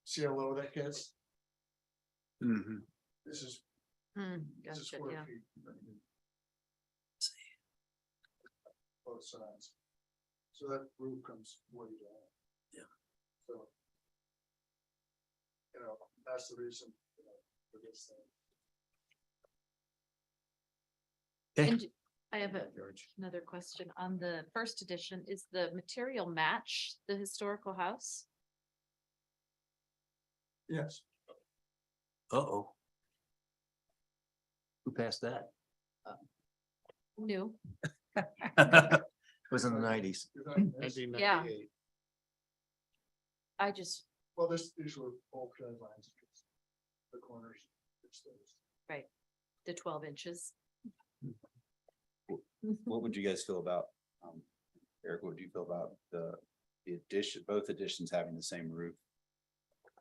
see how low that gets? This is gotcha, 4 yeah. feet. Both sides. So that roof comes way down. Yeah. So. That's the reason, for this thing. Okay. And I have another question on the first edition. Is the material match the historical house? Yes, Uh-oh. Who passed that? New, Was in the 90s. Yeah. I just, Well, these were all trend lines. The corners. it's those. the 12 inches. What would you guys feel about, Eric, what would you feel about the addition, both additions having the same roof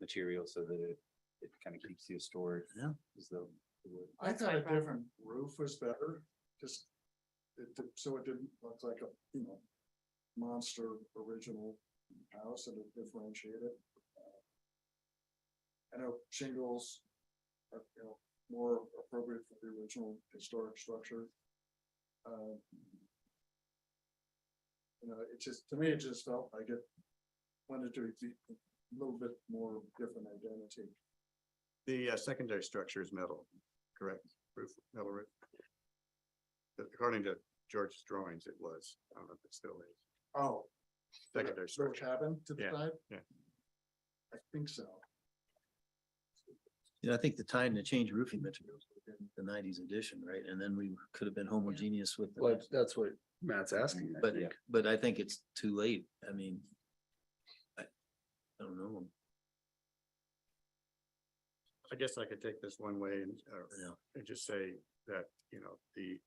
material so that it kind of keeps the historic? Yeah. As though it would. I That's thought my a problem. different roof was better, just so it didn't look like a, monster original house and it differentiated. I know shingles are, more appropriate for the original historic structure. It just, to me, it just felt like it wanted to be a little bit more different identity. The secondary structure is metal, correct? Roof, metal roof. According to George's drawings, it was. I don't know if it still is. Oh. Secondary Little structure. cabin to the Yeah, side? yeah. I think so. Yeah, I think the time to change roofing materials was in the 90s edition, right? And then we could have been homogeneous with. the- That's what Matt's asking. But I think it's too late. I mean, I don't know. I guess I could take this one way and, Yeah. and just say that, you know, the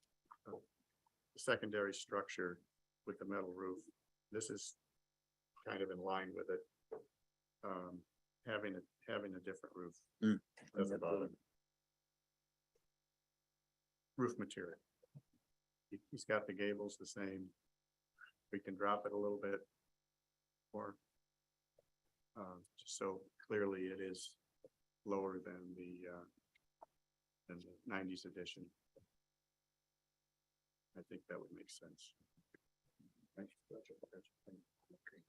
secondary structure with the metal roof, this is kind of in line with it. Having a different roof. Mm. Doesn't bother me. Roof material. He's got the gables the same. We can drop it a little bit. Or just so clearly it is lower than the 90s edition. I think that would make sense.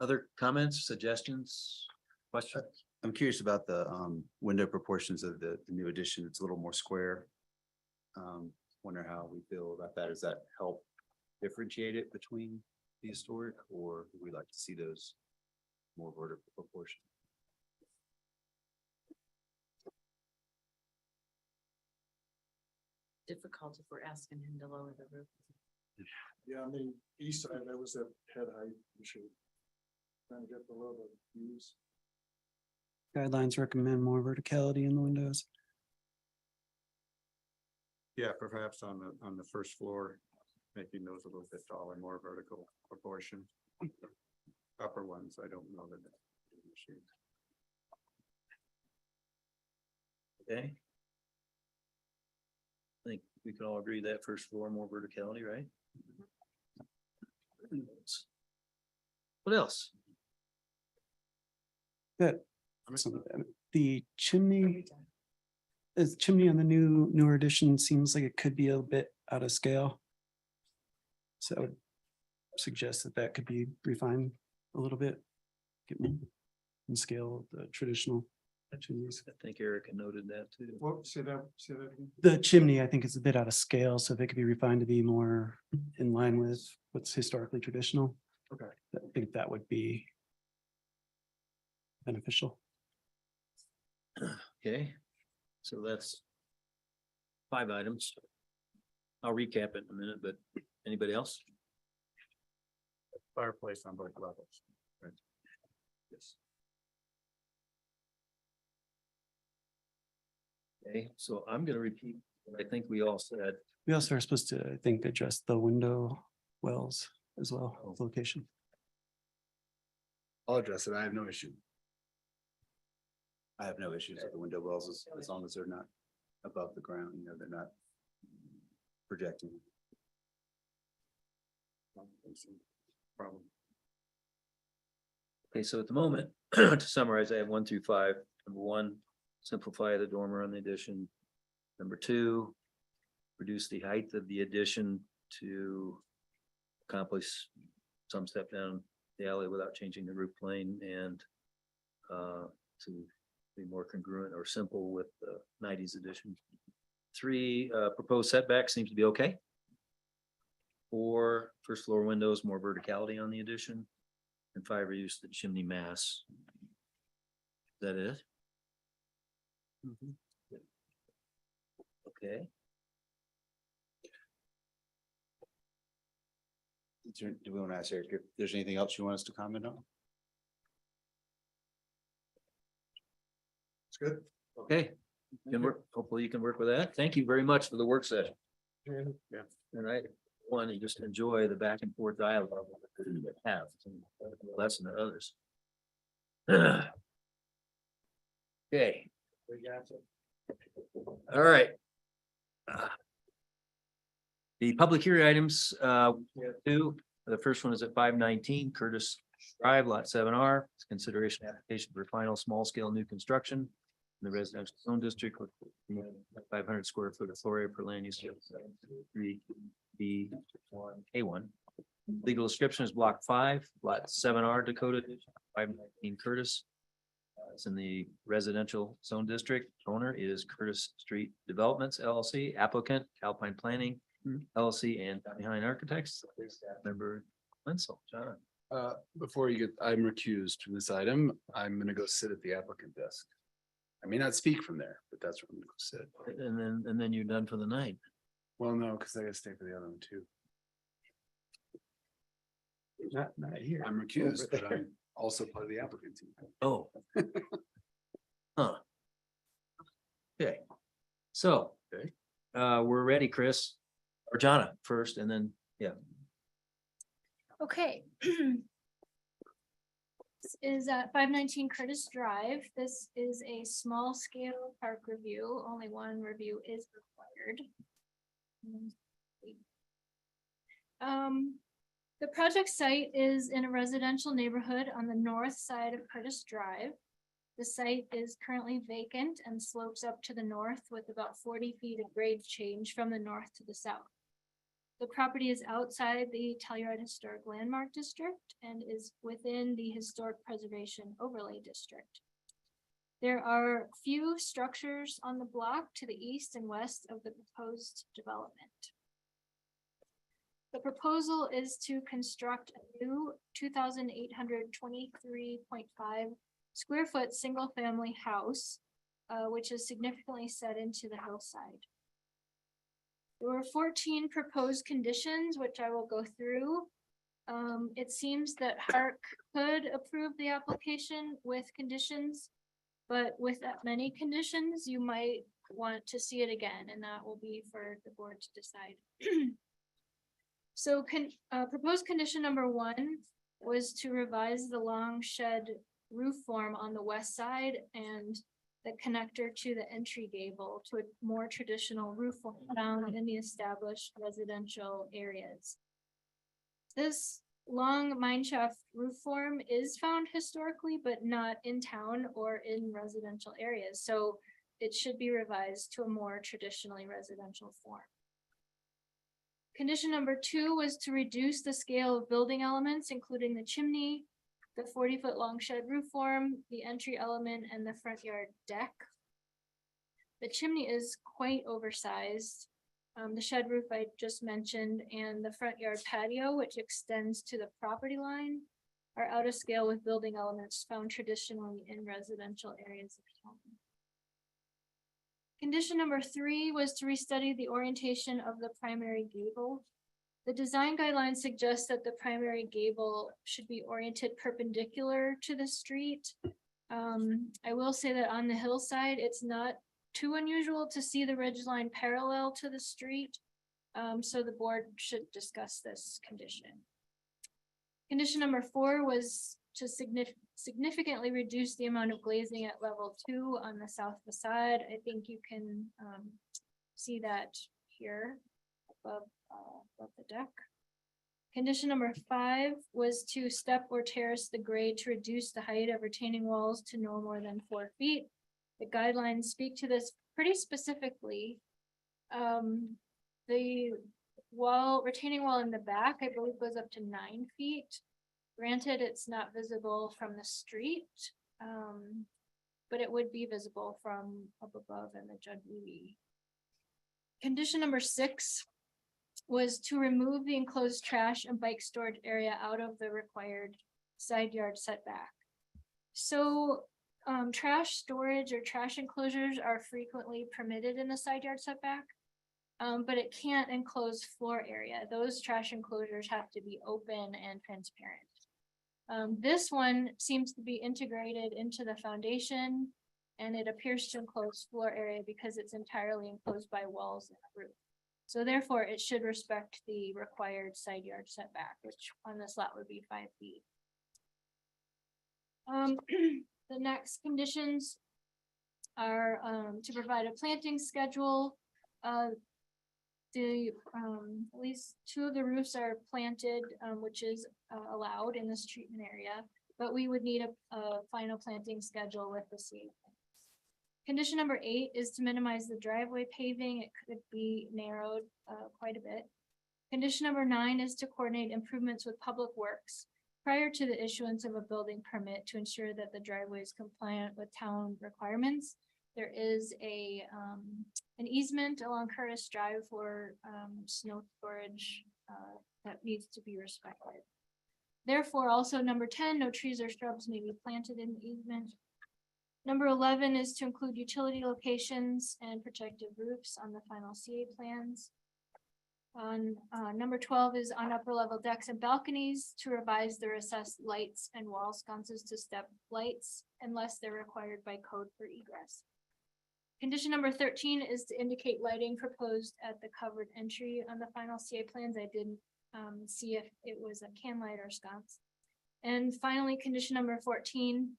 Other comments, suggestions, questions? I'm curious about the window proportions of the new addition. It's a little more square. Wonder how we feel about that. Does that help differentiate it between the historic, or would we like to see those more vertical proportion? Difficult if we're asking him to lower the roof. Yeah, I mean, east side, that was a head height issue. Trying to get below the views. Guidelines recommend more verticality in the windows. Yeah, perhaps on the first floor, making those a little bit taller, more vertical proportion. Upper ones, I don't know that. That's an issue. Okay. I think we can all agree that first floor, more verticality, right? What else? That, the chimney. Is chimney on the newer edition seems like it could be a bit out of scale. So I would suggest that that could be refined a little bit. Get more in scale of the traditional chimneys. I think Erica noted that too. What, say that again? The chimney, I think, is a bit out of scale, so if it could be refined to be more in line with what's historically traditional. Okay. I think that would be beneficial. Okay, so that's 5 items. I'll recap it in a minute, but anybody else? Fireplace on both levels. Right. Yes. Okay, so I'm gonna repeat what I think we all said. We also are supposed to, I think, address the window wells as well, location. I'll address it. I have no issue. I have no issues with the window wells as long as they're not above the ground, you know, they're not projecting. Problem. Okay, so at the moment, to summarize, I have 1 through 5. Number 1, simplify the dormer on the addition. Number 2, reduce the height of the addition to accomplish some step down the alley without changing the roof plane, and to be more congruent or simple with the 90s edition. 3, proposed setback seems to be okay. 4, first floor windows, more verticality on the addition. And 5, reduce the chimney mass. Is that it? Okay. Do we want to ask Eric if there's anything else you want us to comment on? It's good. Okay, you can work, hopefully you can work with that. Thank you very much for the work session. Yeah. All right, one, and just enjoy the back and forth dialogue that we have, less than others. Okay. All right. The public hearing items, we have 2. The first one is at 519 Curtis Drive, Lot 7R. It's consideration application for final small scale new construction in the residential zone district with 500 square foot of floor area per land use. 3B1A1. Legal description is block 5, Lot 7R Dakota, 519 Curtis. It's in the residential zone district. Owner is Curtis Street Developments LLC. Applicant Alpine Planning LLC and Behind Architects. Staff member Wenzel, John. Before you get, I'm recused from this item. I'm gonna go sit at the applicant desk. I may not speak from there, but that's where I'm gonna go sit. And then you're done for the night. Well, no, because I gotta stay for the other one too. Not here. I'm recused, but also part of the applicant team. Oh. Huh. Okay. So, Okay. we're ready, Chris, or Jonna first, and then, yeah. Okay. This is at 519 Curtis Drive. This is a small scale park review. Only one review is required. The project site is in a residential neighborhood on the north side of Curtis Drive. The site is currently vacant and slopes up to the north with about 40 feet of grade change from the north to the south. The property is outside the Telluride Historic Landmark District and is within the Historic Preservation Overlay District. There are few structures on the block to the east and west of the proposed development. The proposal is to construct a new 2,823.5 square foot single family house, which is significantly set into the hillside. There were 14 proposed conditions, which I will go through. It seems that HARC could approve the application with conditions, but with that many conditions, you might want to see it again, and that will be for the board to decide. So proposed condition number 1 was to revise the long shed roof form on the west side and the connector to the entry gable to a more traditional roof form found in the established residential areas. This long mine shaft roof form is found historically, but not in town or in residential areas. So it should be revised to a more traditionally residential form. Condition number 2 was to reduce the scale of building elements, including the chimney, the 40-foot long shed roof form, the entry element, and the front yard deck. The chimney is quite oversized. The shed roof I just mentioned and the front yard patio, which extends to the property line, are out of scale with building elements found traditionally in residential areas of town. Condition number 3 was to restudy the orientation of the primary gable. The design guidelines suggest that the primary gable should be oriented perpendicular to the street. I will say that on the hillside, it's not too unusual to see the ridge line parallel to the street. So the board should discuss this condition. Condition number 4 was to significantly reduce the amount of glazing at level 2 on the south facade. I think you can see that here above the deck. Condition number 5 was to step or terrace the grade to reduce the height of retaining walls to no more than 4 feet. The guidelines speak to this pretty specifically. The retaining wall in the back, I believe, goes up to 9 feet. Granted, it's not visible from the street, but it would be visible from up above in the Judd Lee. Condition number 6 was to remove the enclosed trash and bike storage area out of the required side yard setback. So trash storage or trash enclosures are frequently permitted in the side yard setback, but it can't enclose floor area. Those trash enclosures have to be open and transparent. This one seems to be integrated into the foundation, and it appears to enclose floor area because it's entirely enclosed by walls and a roof. So therefore, it should respect the required side yard setback, which on this lot would be 5 feet. The next conditions are to provide a planting schedule. At least 2 of the roofs are planted, which is allowed in this treatment area, but we would need a final planting schedule with the CA. Condition number 8 is to minimize the driveway paving. It could be narrowed quite a bit. Condition number 9 is to coordinate improvements with Public Works prior to the issuance of a building permit to ensure that the driveway is compliant with town requirements. There is an easement along Curtis Drive for snow storage that needs to be respected. Therefore, also number 10, no trees or shrubs may be planted in the easement. Number 11 is to include utility locations and protective roofs on the final CA plans. On number 12 is on upper level decks and balconies to revise the recessed lights and wall sconces to step lights unless they're required by code for egress. Condition number 13 is to indicate lighting proposed at the covered entry on the final CA plans. I didn't see if it was a can light or sconce. And finally, condition number 14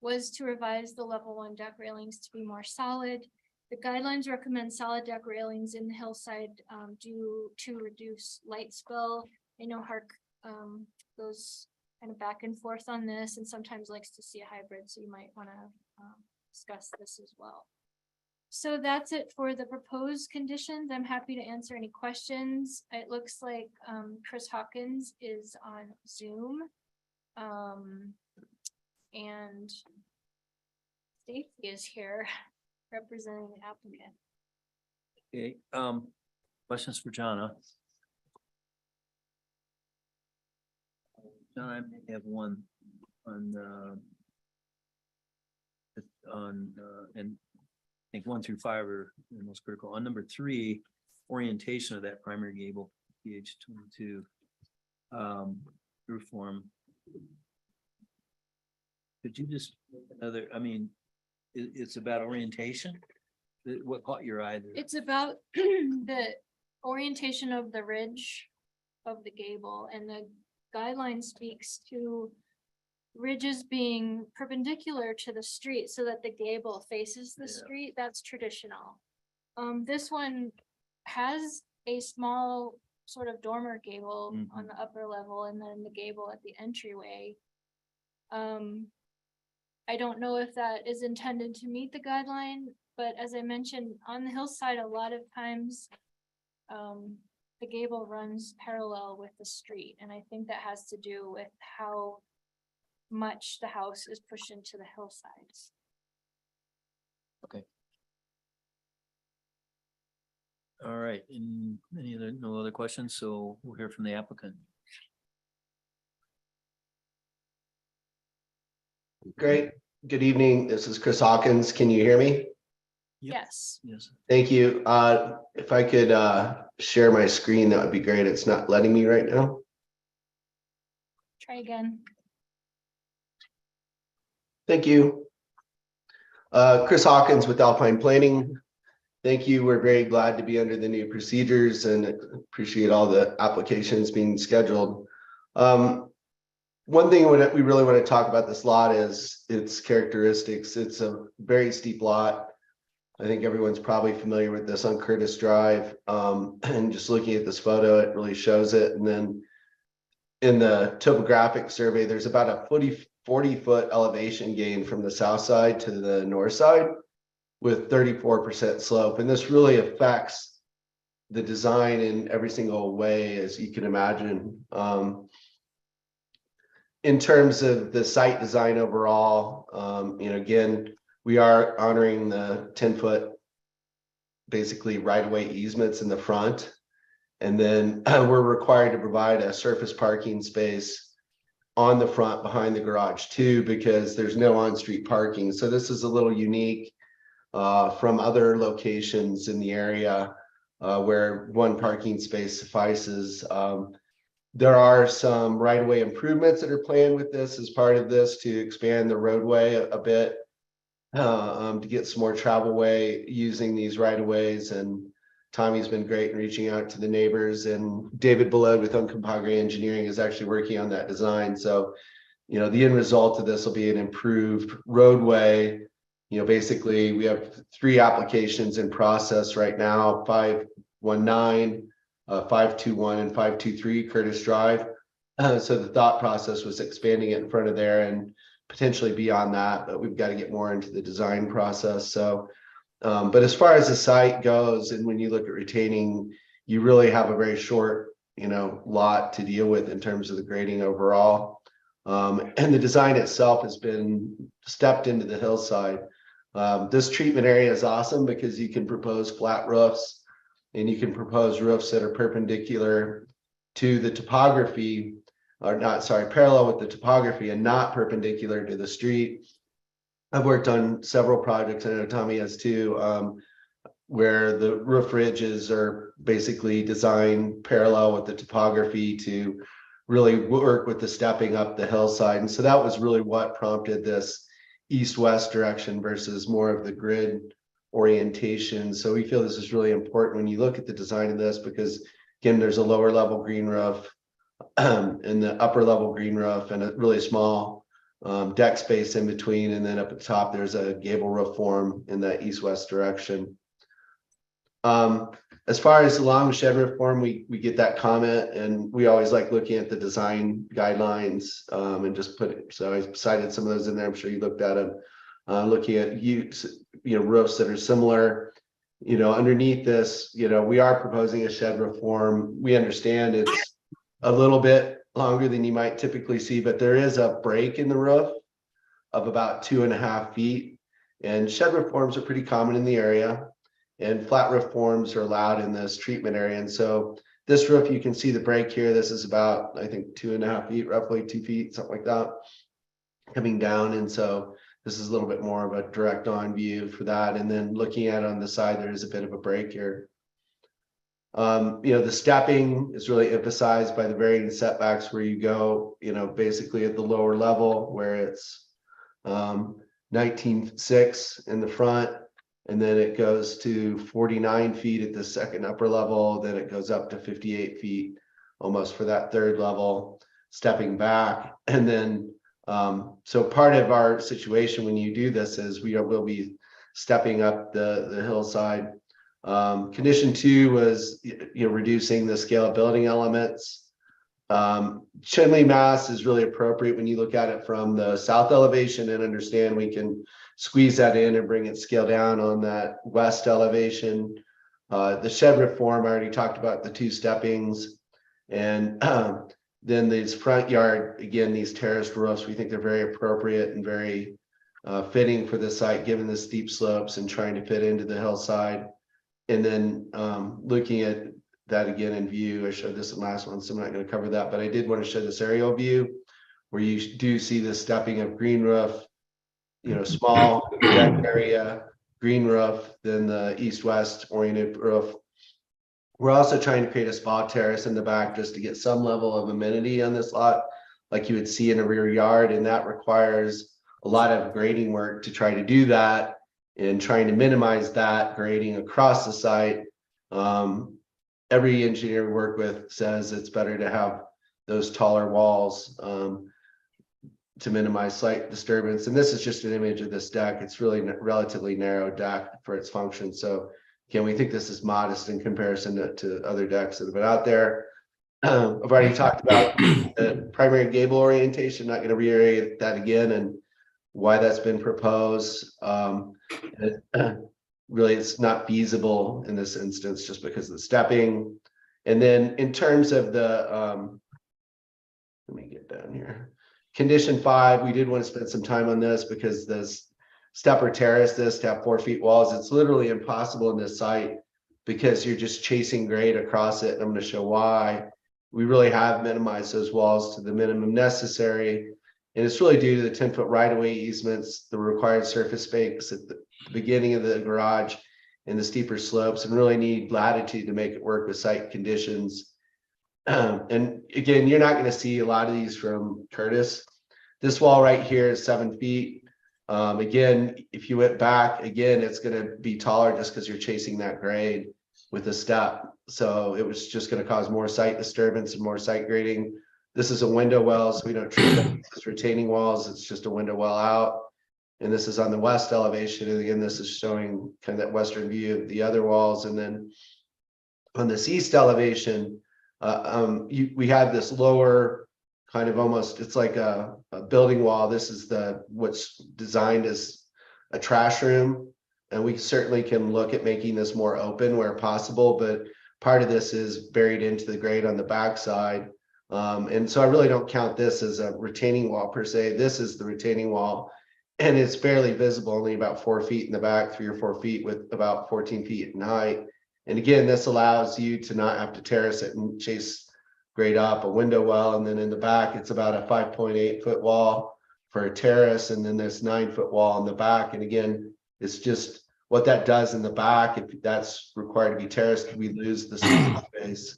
was to revise the level 1 deck railings to be more solid. The guidelines recommend solid deck railings in the hillside due to reduce light spill. I know HARC goes kind of back and forth on this and sometimes likes to see a hybrid, so you might want to discuss this as well. So that's it for the proposed conditions. I'm happy to answer any questions. It looks like Chris Hawkins is on Zoom. And Stacy is here representing the applicant. Okay, questions for John, huh? John, I may have one on and I think 1 through 5 are the most critical. On number 3, orientation of that primary gable, PH 22 roof form. Could you just another? I mean, it's about orientation. What caught your eye there? It's about the orientation of the ridge of the gable, and the guideline speaks to ridges being perpendicular to the street so that the gable faces the street. That's traditional. This one has a small sort of dormer gable on the upper level and then the gable at the entryway. I don't know if that is intended to meet the guideline, but as I mentioned, on the hillside, a lot of times the gable runs parallel with the street. And I think that has to do with how much the house is pushed into the hillsides. Okay. All right, and no other questions, so we'll hear from the applicant. Great. Good evening. This is Chris Hawkins. Can you hear me? Yes. Yes. Thank you. If I could share my screen, that would be great. It's not letting me right now. Try again. Thank you. Chris Hawkins with Alpine Planning. Thank you. We're very glad to be under the new procedures and appreciate all the applications being scheduled. One thing we really want to talk about this lot is its characteristics. It's a very steep lot. I think everyone's probably familiar with this on Curtis Drive. And just looking at this photo, it really shows it. And then in the topographic survey, there's about a 40-foot elevation gain from the south side to the north side with 34% slope. And this really affects the design in every single way, as you can imagine. In terms of the site design overall, again, we are honoring the 10-foot basically right-of-way easements in the front. And then we're required to provide a surface parking space on the front behind the garage too, because there's no on-street parking. So this is a little unique from other locations in the area where one parking space suffices. There are some right-of-way improvements that are planned with this as part of this to expand the roadway a bit, to get some more travel way using these right-of-ways. And Tommy's been great in reaching out to the neighbors, and David Belode with Uncompahgre Engineering is actually working on that design. So, the end result of this will be an improved roadway. Basically we have 3 applications in process right now, 519, 521 and 523 Curtis Drive. So the thought process was expanding it in front of there and potentially beyond that, but we've got to get more into the design process. So, but as far as the site goes, and when you look at retaining, you really have a very short, lot to deal with in terms of the grading overall. And the design itself has been stepped into the hillside. This treatment area is awesome because you can propose flat roofs and you can propose roofs that are perpendicular to the topography, or not, sorry, parallel with the topography and not perpendicular to the street. I've worked on several projects, I know Tommy has too, where the roof ridges are basically designed parallel with the topography to really work with the stepping up the hillside. And so that was really what prompted this east-west direction versus more of the grid orientation. So we feel this is really important when you look at the design of this, because again, there's a lower level green roof and the upper level green roof and a really small deck space in between. And then up at the top, there's a gable roof form in that east-west direction. As far as along the shed roof form, we get that comment, and we always like looking at the design guidelines and just put it. So I cited some of those in there. I'm sure you looked at them. Looking at roofs that are similar. Underneath this, we are proposing a shed roof form. We understand it's a little bit longer than you might typically see, but there is a break in the roof of about 2.5 feet, and shed roof forms are pretty common in the area, and flat roof forms are allowed in this treatment area. And so this roof, you can see the break here. This is about, I think, 2.5 feet, roughly 2 feet, something like that, coming down. And so this is a little bit more of a direct on view for that. And then looking at on the side, there is a bit of a break here. The stepping is really emphasized by the varying setbacks where you go, basically at the lower level where it's 19.6 in the front, and then it goes to 49 feet at the second upper level. Then it goes up to 58 feet almost for that third level, stepping back. And then so part of our situation when you do this is will be stepping up the hillside. Condition 2 was reducing the scale of building elements. Chinley mass is really appropriate when you look at it from the south elevation and understand we can squeeze that in and bring it scale down on that west elevation. The shed roof form, I already talked about the 2 steppings, and then these front yard, again, these terraced roofs, we think they're very appropriate and very fitting for the site, given the steep slopes and trying to fit into the hillside. And then looking at that again in view, I showed this in last one, so I'm not going to cover that, but I did want to show this aerial view where you do see the stepping of green roof, small deck area, green roof, then the east-west oriented roof. We're also trying to create a spa terrace in the back just to get some level of amenity on this lot, like you would see in a rear yard, and that requires a lot of grading work to try to do that and trying to minimize that grading across the site. Every engineer we work with says it's better to have those taller walls to minimize site disturbance. And this is just an image of this deck. It's really relatively narrow deck for its function. So again, we think this is modest in comparison to other decks that have been out there. I've already talked about the primary gable orientation, not going to reiterate that again and why that's been proposed. Really, it's not feasible in this instance just because of the stepping. And then in terms of the, let me get down here. Condition 5, we did want to spend some time on this because this step or terrace this to have 4 feet walls. It's literally impossible in this site because you're just chasing grade across it. And I'm going to show why. We really have minimized those walls to the minimum necessary. And it's really due to the 10-foot right-of-way easements, the required surface space at the beginning of the garage and the steeper slopes, and really need latitude to make it work with site conditions. And again, you're not going to see a lot of these from Curtis. This wall right here is 7 feet. Again, if you went back, again, it's going to be taller just because you're chasing that grade with a step. So it was just going to cause more site disturbance and more site grading. This is a window well, so we don't treat them as retaining walls. It's just a window well out. And this is on the west elevation. And again, this is showing kind of that western view of the other walls. And then on this east elevation, we have this lower kind of almost, it's like a building wall. This is what's designed as a trash room. And we certainly can look at making this more open where possible, but part of this is buried into the grade on the backside. And so I really don't count this as a retaining wall per se. This is the retaining wall, and it's barely visible, only about 4 feet in the back, 3 or 4 feet with about 14 feet in height. And again, this allows you to not have to terrace it and chase grade up a window well. And then in the back, it's about a 5.8 foot wall for a terrace. And then this 9 foot wall in the back. And again, it's just what that does in the back, if that's required to be terraced, we lose the space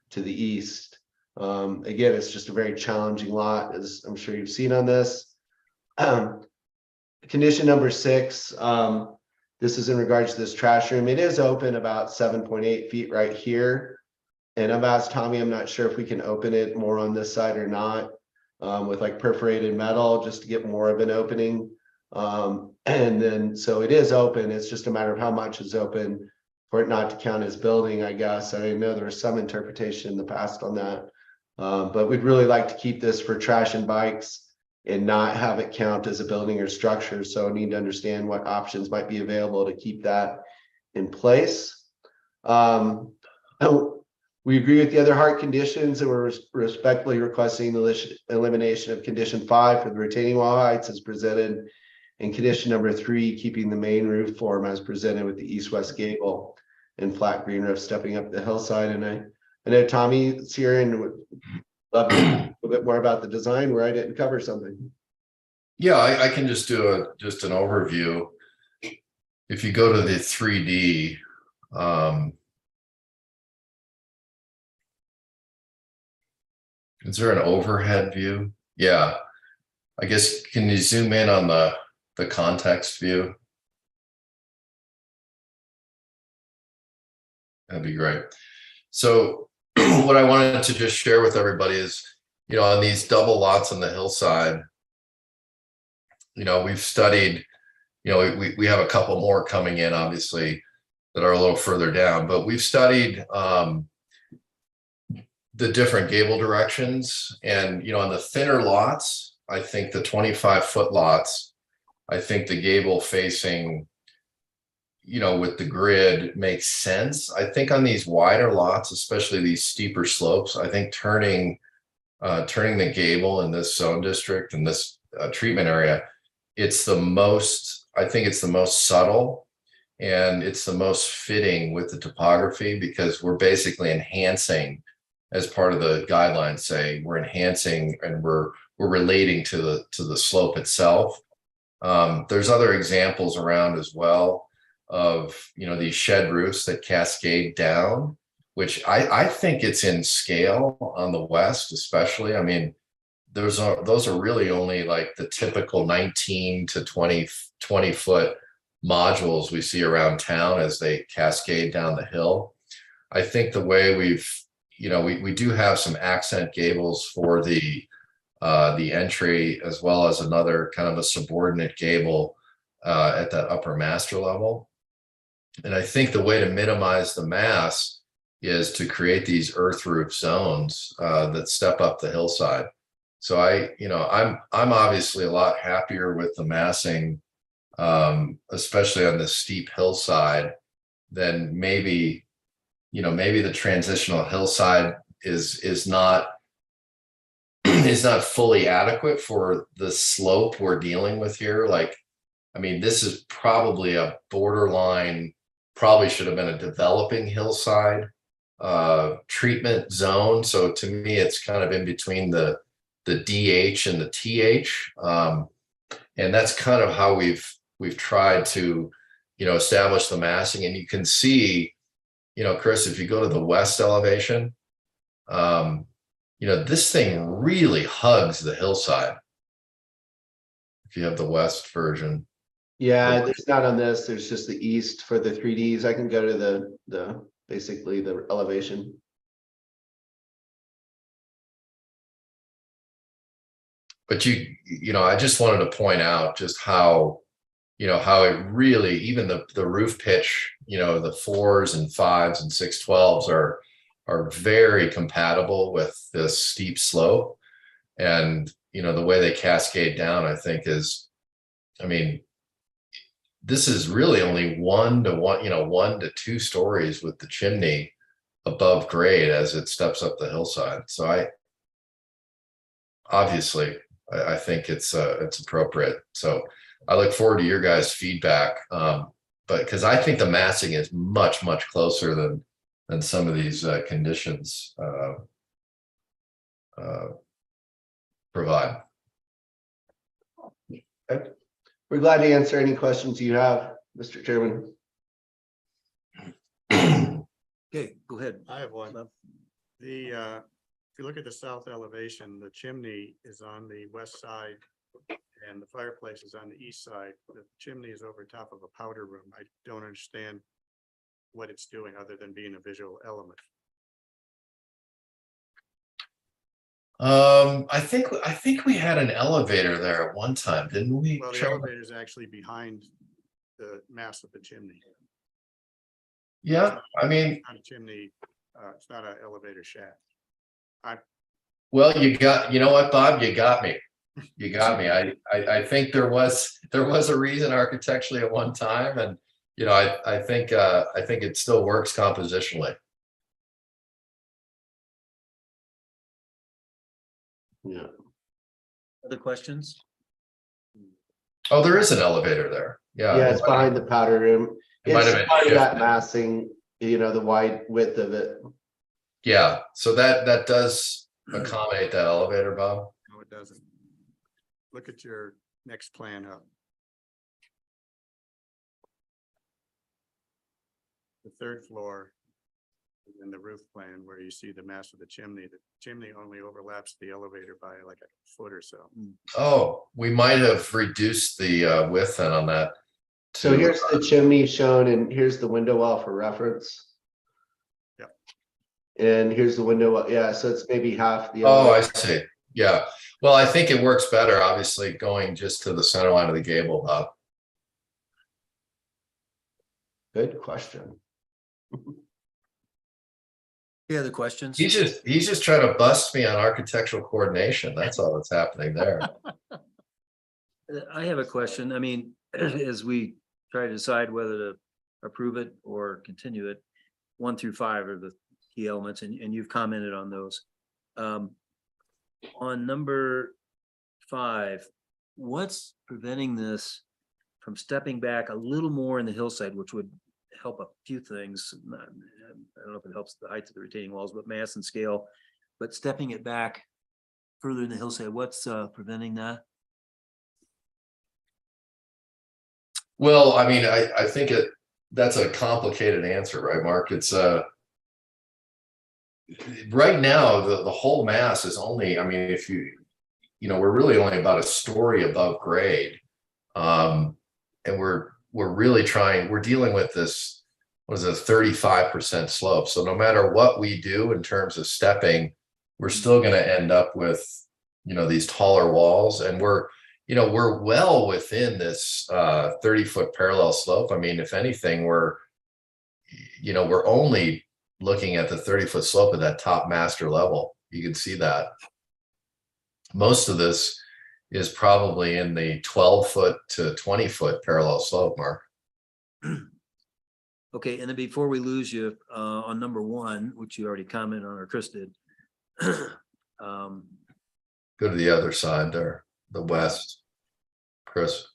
to the east. Again, it's just a very challenging lot, as I'm sure you've seen on this. Condition number 6, this is in regards to this trash room. It is open about 7.8 feet right here. And I've asked Tommy, I'm not sure if we can open it more on this side or not, with like perforated metal, just to get more of an opening. And then, so it is open. It's just a matter of how much is open for it not to count as building, I guess. I know there was some interpretation in the past on that. But we'd really like to keep this for trash and bikes and not have it count as a building or structure. So I need to understand what options might be available to keep that in place. We agree with the other HARC conditions, and we're respectfully requesting the elimination of condition 5 for the retaining wall heights as presented, and condition number 3, keeping the main roof form as presented with the east-west gable and flat green roof stepping up the hillside. And I know Tommy's here and would love to hear a little bit more about the design where I didn't cover something. Yeah, I can just do an overview. If you go to the 3D, is there an overhead view? Yeah, I guess, can you zoom in on the context view? That'd be great. So what I wanted to just share with everybody is, on these double lots on the hillside, we've studied, we have a couple more coming in, obviously, that are a little further down, but we've studied the different gable directions. And, on the thinner lots, I think the 25-foot lots, I think the gable facing, with the grid makes sense. I think on these wider lots, especially these steeper slopes, I think turning the gable in this zone district and this treatment area, I think it's the most subtle, and it's the most fitting with the topography, because we're basically enhancing, as part of the guidelines say, we're enhancing and we're relating to the slope itself. There's other examples around as well of, these shed roofs that cascade down, which I think it's in scale on the west, especially. I mean, those are really only like the typical 19 to 20 foot modules we see around town as they cascade down the hill. I think the way we do have some accent gables for the entry, as well as another kind of a subordinate gable at that upper master level. And I think the way to minimize the mass is to create these earth roof zones that step up the hillside. So I'm obviously a lot happier with the massing, especially on the steep hillside, than maybe the transitional hillside is not fully adequate for the slope we're dealing with here. Like, I mean, this is probably a borderline, probably should have been a developing hillside treatment zone. So to me, it's kind of in between the DH and the TH. And that's kind of how we've tried to, establish the massing. And you can see, Chris, if you go to the west elevation, this thing really hugs the hillside. If you have the west version. Yeah, there's not on this. There's just the east for the 3Ds. I can go to the basically the elevation. But I just wanted to point out just how, how it really, even the roof pitch, the 4s and 5s and 612s are very compatible with this steep slope. And, the way they cascade down, I think this is really only 1 to 2 stories with the chimney above grade as it steps up the hillside. So I think it's appropriate. So I look forward to your guys' feedback, but because I think the massing is much closer than some of these conditions provide. Okay. We're glad to answer any questions you have, Mr. Chairman. Okay, go ahead. I have one. Bob. If you look at the south elevation, the chimney is on the west side and the fireplace is on the east side. The chimney is over top of a powder room. I don't understand what it's doing other than being a visual element. I think we had an elevator there at one time, didn't we? Well, the Charlie? elevator is actually behind the mass of the chimney. Yeah, I mean, It's not a chimney, it's not an elevator shaft. well, you know what, Bob, you got me. You got me. I think there was a reason architecturally at one time, and you know, I think it still works compositionally. Yeah. Other questions? Oh, there is an elevator there. Yeah. Yeah, it's behind the powder room. It might It's have been part of that shifted. massing, the wide width of it. Yeah, so that does accommodate that elevator, Bob. No, it doesn't. Look at your next plan up. The third floor in the roof plan where you see the mass of the chimney only overlaps the elevator by like a foot or so. Oh, we might have reduced the width then on that. So here's the chimney shown and here's the window well for reference. Yep. And here's the window well. Yeah, so it's maybe half the. Oh, I elevator. see. Yeah. Well, I think it works better, obviously, going just to the center line of the gable, Bob. Good question. Any other questions? He's just trying to bust me on architectural coordination. That's all that's happening there. I have a question. I mean, as we try to decide whether to approve it or continue it, 1 through 5 are the key elements, and you've commented on those. On number 5, what's preventing this from stepping back a little more in the hillside, which would help a few things? I don't know if it helps the height of the retaining walls, but mass and scale, but stepping it back further in the hillside, what's preventing that? Well, I mean, I think that's a complicated answer, right, Mark? It's right now the whole mass is only, I mean, if you know, we're really only about a story above grade. And we're really we're dealing with this, what is it, 35% slope. So no matter what we do in terms of stepping, we're still going to end up with, you know, these taller walls, and we're well within this 30-foot parallel slope. I mean, if anything, we're only looking at the 30-foot slope of that top master level. You can see that. Most of this is probably in the 12-foot to 20-foot parallel slope, Mark. Okay, and then before we lose you, on number 1, which you already commented on, or Chris did. Go to the other side there, the west, Chris.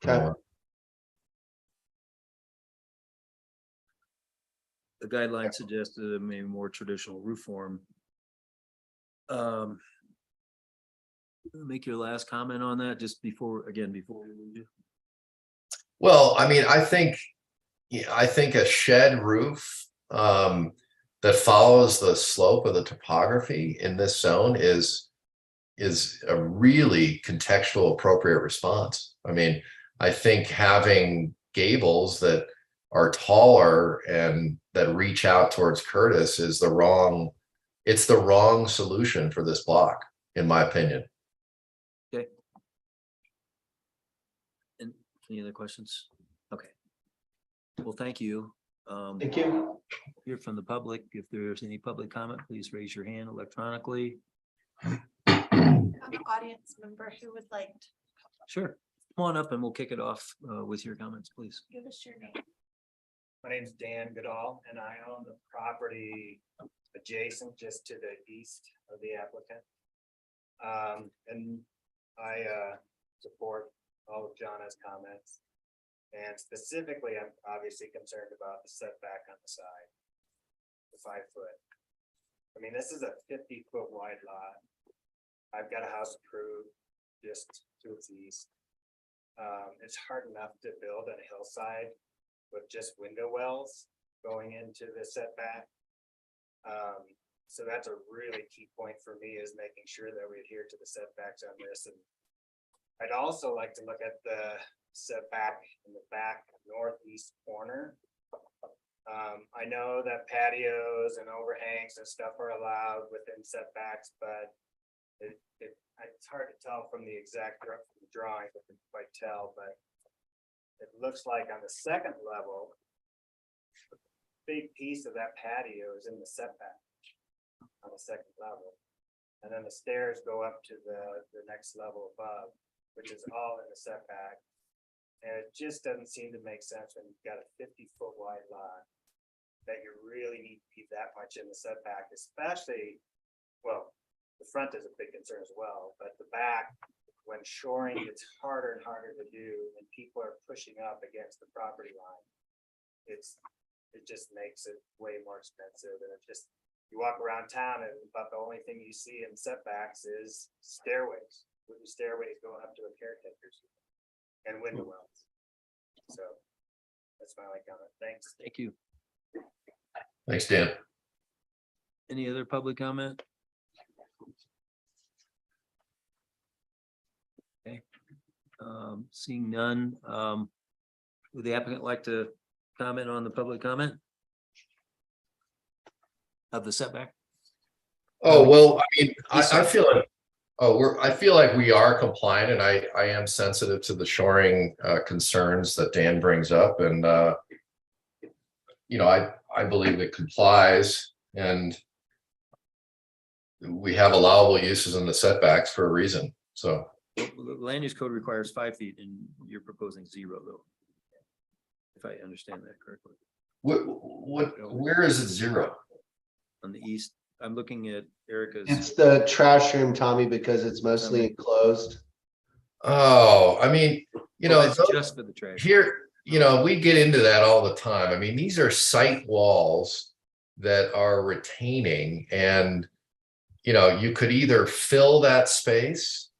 Okay. The guideline suggested a maybe more traditional roof form. Make your last comment on that just before we lose you. Well, I mean, I think a shed roof that follows the slope of the topography in this zone is a really contextual appropriate response. I mean, I think having gables that are taller and that reach out towards Curtis is the wrong solution for this block, in my opinion. Okay. And any other questions? Okay. Well, thank you. Thank you. Hear from the public. If there's any public comment, please raise your hand electronically. Audience member who would like to Sure. Come on up and we'll kick it off with your comments, please. give us your name. My name's Dan Goodall, and I own the property adjacent just to the east of the applicant. And I support all of Jonna's comments. And specifically, I'm obviously concerned about the setback on the side, the 5 foot. I mean, this is a 50-foot wide lot. I've got a house approved just to its east. It's hard enough to build on a hillside with just window wells. going into the setback. So that's a really key point for me, is making sure that we adhere to the setbacks on this. And I'd also like to look at the setback in the back northeast corner. I know that patios and overhangs and stuff are allowed within setbacks, but it's hard to tell from the exact drawing, I can quite tell, but it looks like on the second level, a big piece of that patio is in the setback on the second level. And then the stairs go up to the next level above, which is all in the setback. And it just doesn't seem to make sense when you've got a 50-foot wide lot that you really need to be that much in the setback, especially, well, the front is a big concern as well, but the back, when shoring gets harder and harder to do and people are pushing up against the property line, it just makes it way more expensive. And it just, you walk around town and about the only thing you see in setbacks is stairways, with the stairways going up to the caretakers and window wells. So that's my only comment. Thanks. Thank you. Thanks, Dan. Any other public comment? Okay. Seeing none, would the applicant like to comment on the public comment of the setback? Oh, well, I mean, I feel like, I feel like we are compliant, and I am sensitive to the shoring concerns that Dan brings up, and I believe it complies, and we have allowable uses in the setbacks for a reason. So The land use code requires 5 feet and you're proposing 0 though. If I understand that correctly. where is it 0? On the east, I'm looking at Erica's. It's the trash room, Tommy, because it's mostly enclosed. Oh, I mean, That's just for the trash. here, we get into that all the time. I mean, these are site walls that are retaining, and you could either fill that space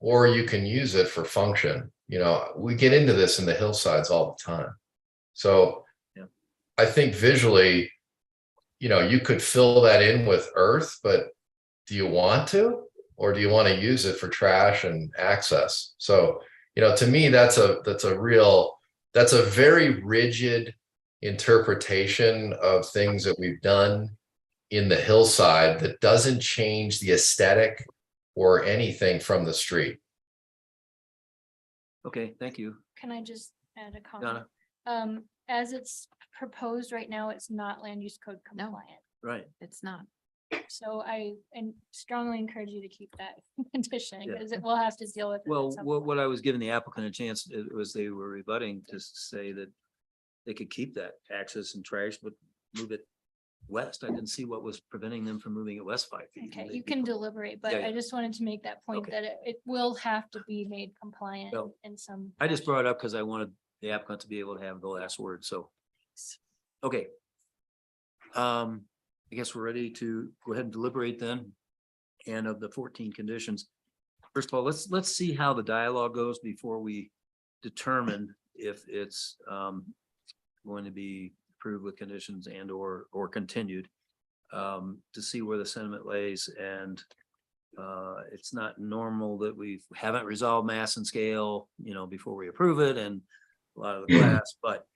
or you can use it for function. We get into this in the hillsides all the time. So yeah. I think visually, you could fill that in with earth, but do you want to, or do you want to use it for trash and access? So, to me, that's a very rigid interpretation of things that we've done in the hillside that doesn't change the aesthetic or anything from the street. Okay, thank you. Can I just add a comment? As it's proposed right now, it's not land use code compliant. Right. It's not. So I strongly encourage you to keep that condition, Yeah. because it will have to deal with it. at Well, some what I was giving the applicant a chance, it was they were rebutting to say that they could keep that access and trash, but move it west. I didn't see what was preventing them from moving it west 5 feet. Okay, you can deliberate, but Yeah. I just wanted to make that point Okay. that it will have to be made compliant Well, in some. I just brought it up because I wanted the applicant to be able to have the last word, so. Okay. I guess we're ready to go ahead and deliberate then. And of the 14 conditions, first of all, let's see how the dialogue goes before we determine if it's going to be approved with conditions and or continued, to see where the sentiment lays. And it's not normal that we haven't resolved mass and scale, before we approve it, and a lot of the class, but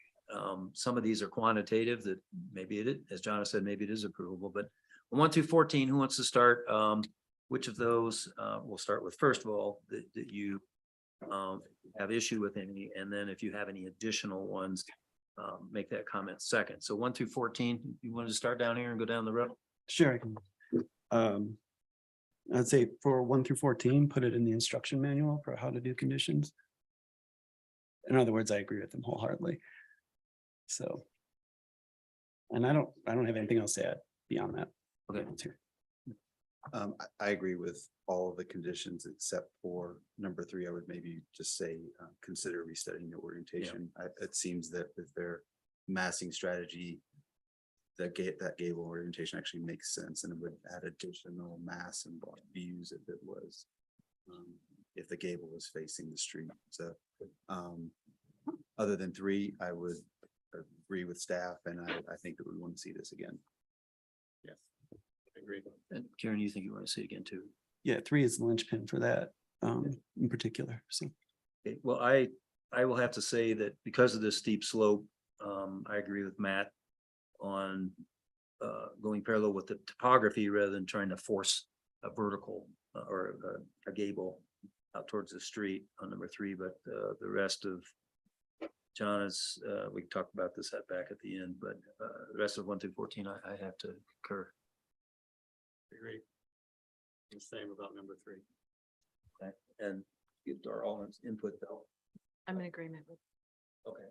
some of these are quantitative that maybe it, as John said, maybe it is approvable, but 1 through 14, who wants to start? Which of those, we'll start with, first of all, that you have issue with any, and then if you have any additional ones, make that comment second. So 1 through 14, you wanted to start down here and go down the road? Sure, I can. I'd say for 1 through 14, put it in the instruction manual for how to do conditions. In other words, I agree with them wholeheartedly. So. And I don't have anything else to add beyond that. Okay. I agree with all of the conditions except for number 3. I would maybe just say, consider restudying the orientation. It seems that with their massing strategy, that gable orientation actually makes sense, and it would add additional mass and block views if it was, if the gable was facing the street. So, other than 3, I would agree with staff, and I think that we want to see this again. Yes. I agree. And Karen, you think you want to see it again too? Yeah, 3 is the linchpin for that in particular. So Okay, well, I will have to say that because of this steep slope, I agree with Matt on going parallel with the topography rather than trying to force a vertical or a gable out towards the street on number 3, but the rest of John is, we talked about the setback at the end, but the rest of 1 through 14, I have to concur. Agree. The same about number 3. Okay, and give our all input though. I'm in agreement with. Okay.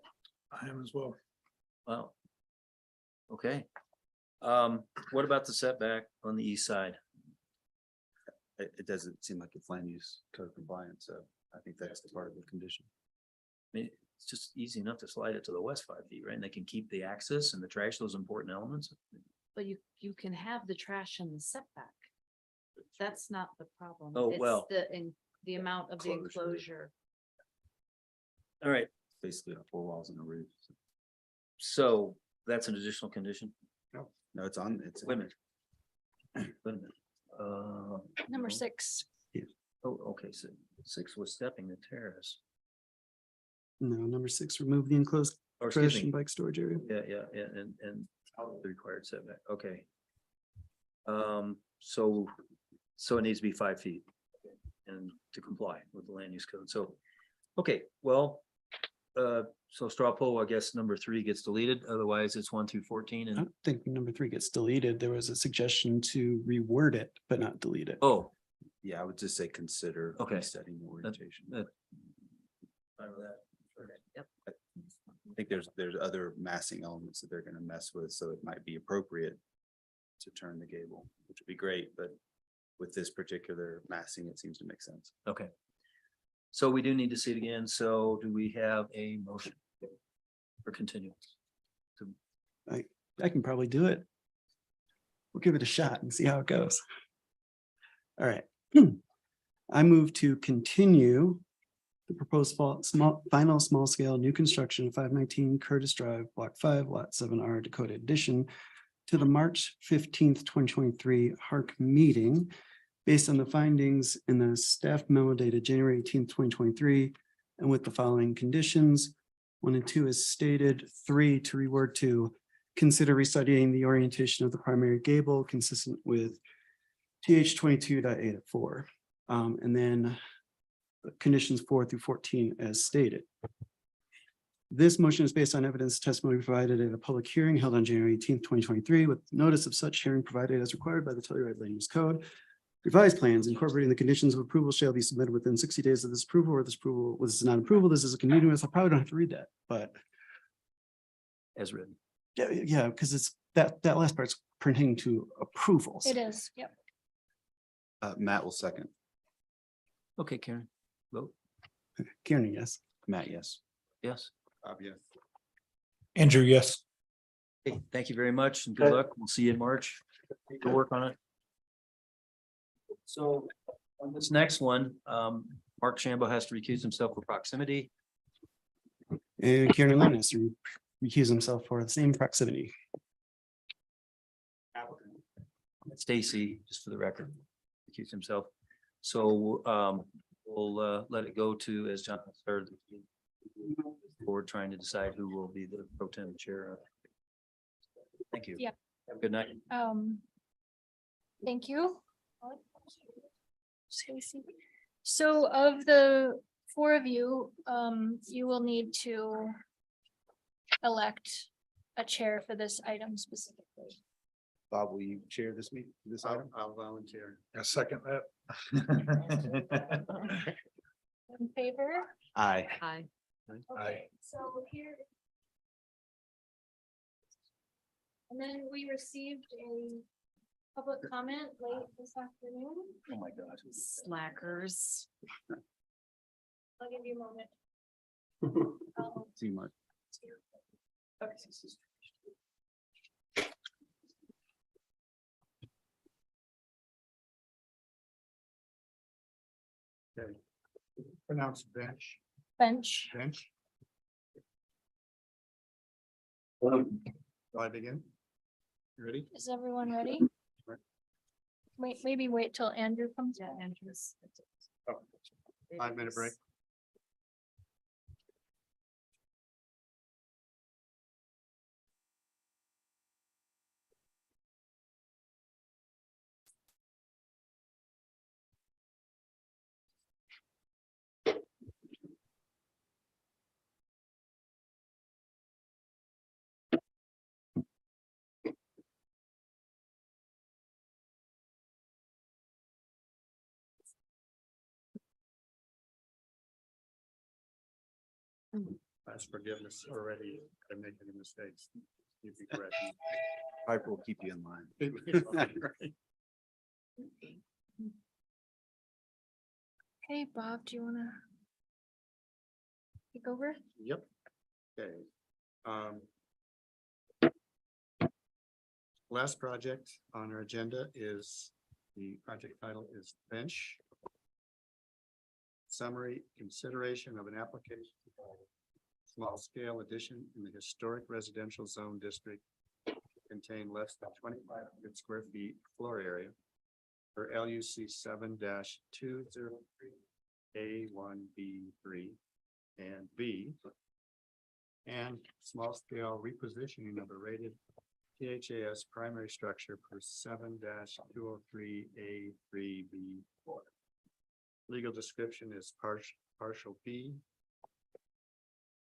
I am as well. Wow. Okay. What about the setback on the east side? It doesn't seem like it's land use code compliant, so I think that's the part of the condition. I mean, it's just easy enough to slide it to the west 5 feet, right? And they can keep the access and the trash, those important elements. But you can have the trash in the setback. That's not the problem. Oh, It's well. the amount of the Closure. enclosure. All right, Basically, 4 walls and a roof. so that's an additional condition. No, it's on, it's. Wait a minute. Wait a minute. Number no. 6. Oh, okay, so 6 was stepping the terrace. no, number 6, remove the enclosed Or excuse trash me. and bike storage area. Yeah, and the required setback, okay. So it needs to be 5 feet and to comply with the land use code, so, okay, well, so straw poll, I guess number 3 gets deleted, otherwise it's 1 through 14 I and, don't think number 3 gets deleted. There was a suggestion to reword it, but not delete it. oh, Yeah, I would just say consider. Okay. Setting the orientation. fine with that. Okay. Yep. I think there's other massing elements that they're gonna mess with, so it might be appropriate to turn the gable, which would be great, but with this particular massing, it seems to make sense. Okay. So we do need to see it again, so do we have a motion for continuance? I can probably do it. We'll give it a shot and see how it goes. All right. I move to continue the proposed final small scale new construction of 519 Curtis Drive, Block 5, Lot 7R, Dakota Edition to the March 15th, 2023 HARC meeting based on the findings in the staff memo dated January 18th, 2023, and with the following conditions. 1 and 2 is stated. 3 to reword to consider restudying the orientation of the primary gable consistent with TH 22.8 and then conditions 4 through 14 as stated. This motion is based on evidence testimony provided at a public hearing held on January 18th, 2023, with notice of such hearing provided as required by the Telluride Land Use Code. Revised plans incorporating the conditions of approval shall be submitted within 60 days of this approval, or this approval was not approval. This is a continuous. I probably don't have to read that, but As written. yeah, because it's that last part's pertaining to approvals. It is, yep. Matt will second. Okay, Karen, vote, Karen, yes. Matt, yes. yes. Yes. Andrew, yes. Hey, thank you very much and good luck. We'll see you in March. Go work on it. So on this next one, Mark Shambo has to recuse himself for proximity. And Karen Lynn has to recuse himself for the same proximity. Stacy, just for the record, recuse himself. So we'll let it go to, as John started, board trying to decide who will be the pro tem chair. Thank you. Yeah. Have a good night. Thank you. Stacy. So of the 4 of you, you will need to elect a chair for this item specifically. Bob, will you chair this meeting, this item? I'll volunteer. I second that. In favor? Aye. Hi. Okay, so here. And then we received a public comment late this afternoon. Oh, my God. Slackers. I'll give you a moment. See Mark. Okay. Okay. Pronounce bench, Bench. bench. Do I begin? You ready? Is everyone ready? Wait, maybe wait till Andrew comes. Yeah, Andrew's. 5-minute break. Ask forgiveness already. I'm making mistakes. You can correct me. Piper will keep you in line. Okay, Bob, do you wanna take over? Yep. Okay. Last project on our agenda is, the project title is Bench. Summary, consideration of an application. Small scale addition in the historic residential zone district. Contain less than 2,500 square feet floor area. For LUC 7-203 A1B3 and B. And small scale repositioning of a rated PHAS primary structure per 7-203 A3B4. Legal description is parcel B.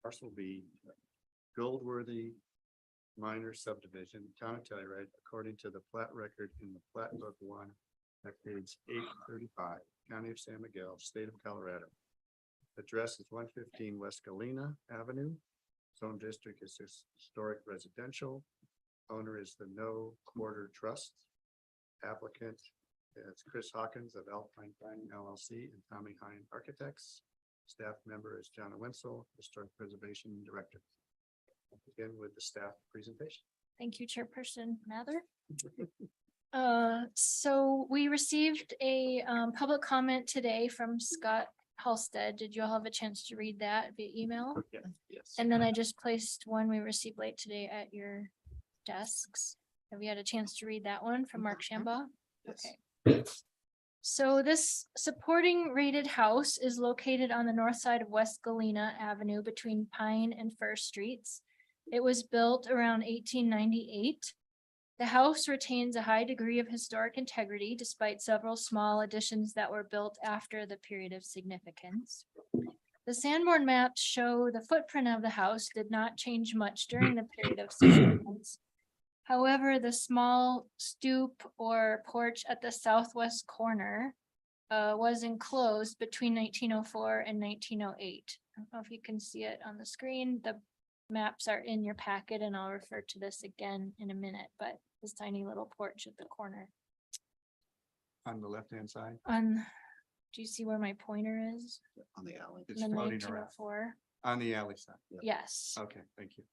Parcel B, Goldworthy minor subdivision, town of Telluride, according to the plat record in the plat book 1 at page 835, County of San Miguel, State of Colorado. Address is 115 West Galena Avenue. Zone district is historic residential. Owner is the No Quarter Trust. Applicant is Chris Hawkins of Alpine Planning LLC and Tommy Hine Architects. Staff member is John Wenzel, Historic Preservation Director. I'll begin with the staff presentation. Thank you, Chairperson Mather. So we received a public comment today from Scott Halstead. Did you all have a chance to read that via email? Yes. And then I just placed one we received late today at your desks. Have you had a chance to read that one from Mark Shambaugh? Okay. So this supporting rated house is located on the north side of West Galena Avenue between Pine and First Streets. It was built around 1898. The house retains a high degree of historic integrity despite several small additions that were built after the period of significance. The Sanborn maps show the footprint of the house did not change much during the period of significance. However, the small stoop or porch at the southwest corner was enclosed between 1904 and 1908. I don't know if you can see it on the screen. The maps are in your packet and I'll refer to this again in a minute, but this tiny little porch at the corner. On the left-hand side. Do you see where my pointer is? On the alley. It's The floating around. 1904. On the alley side. Yes. Okay, thank you.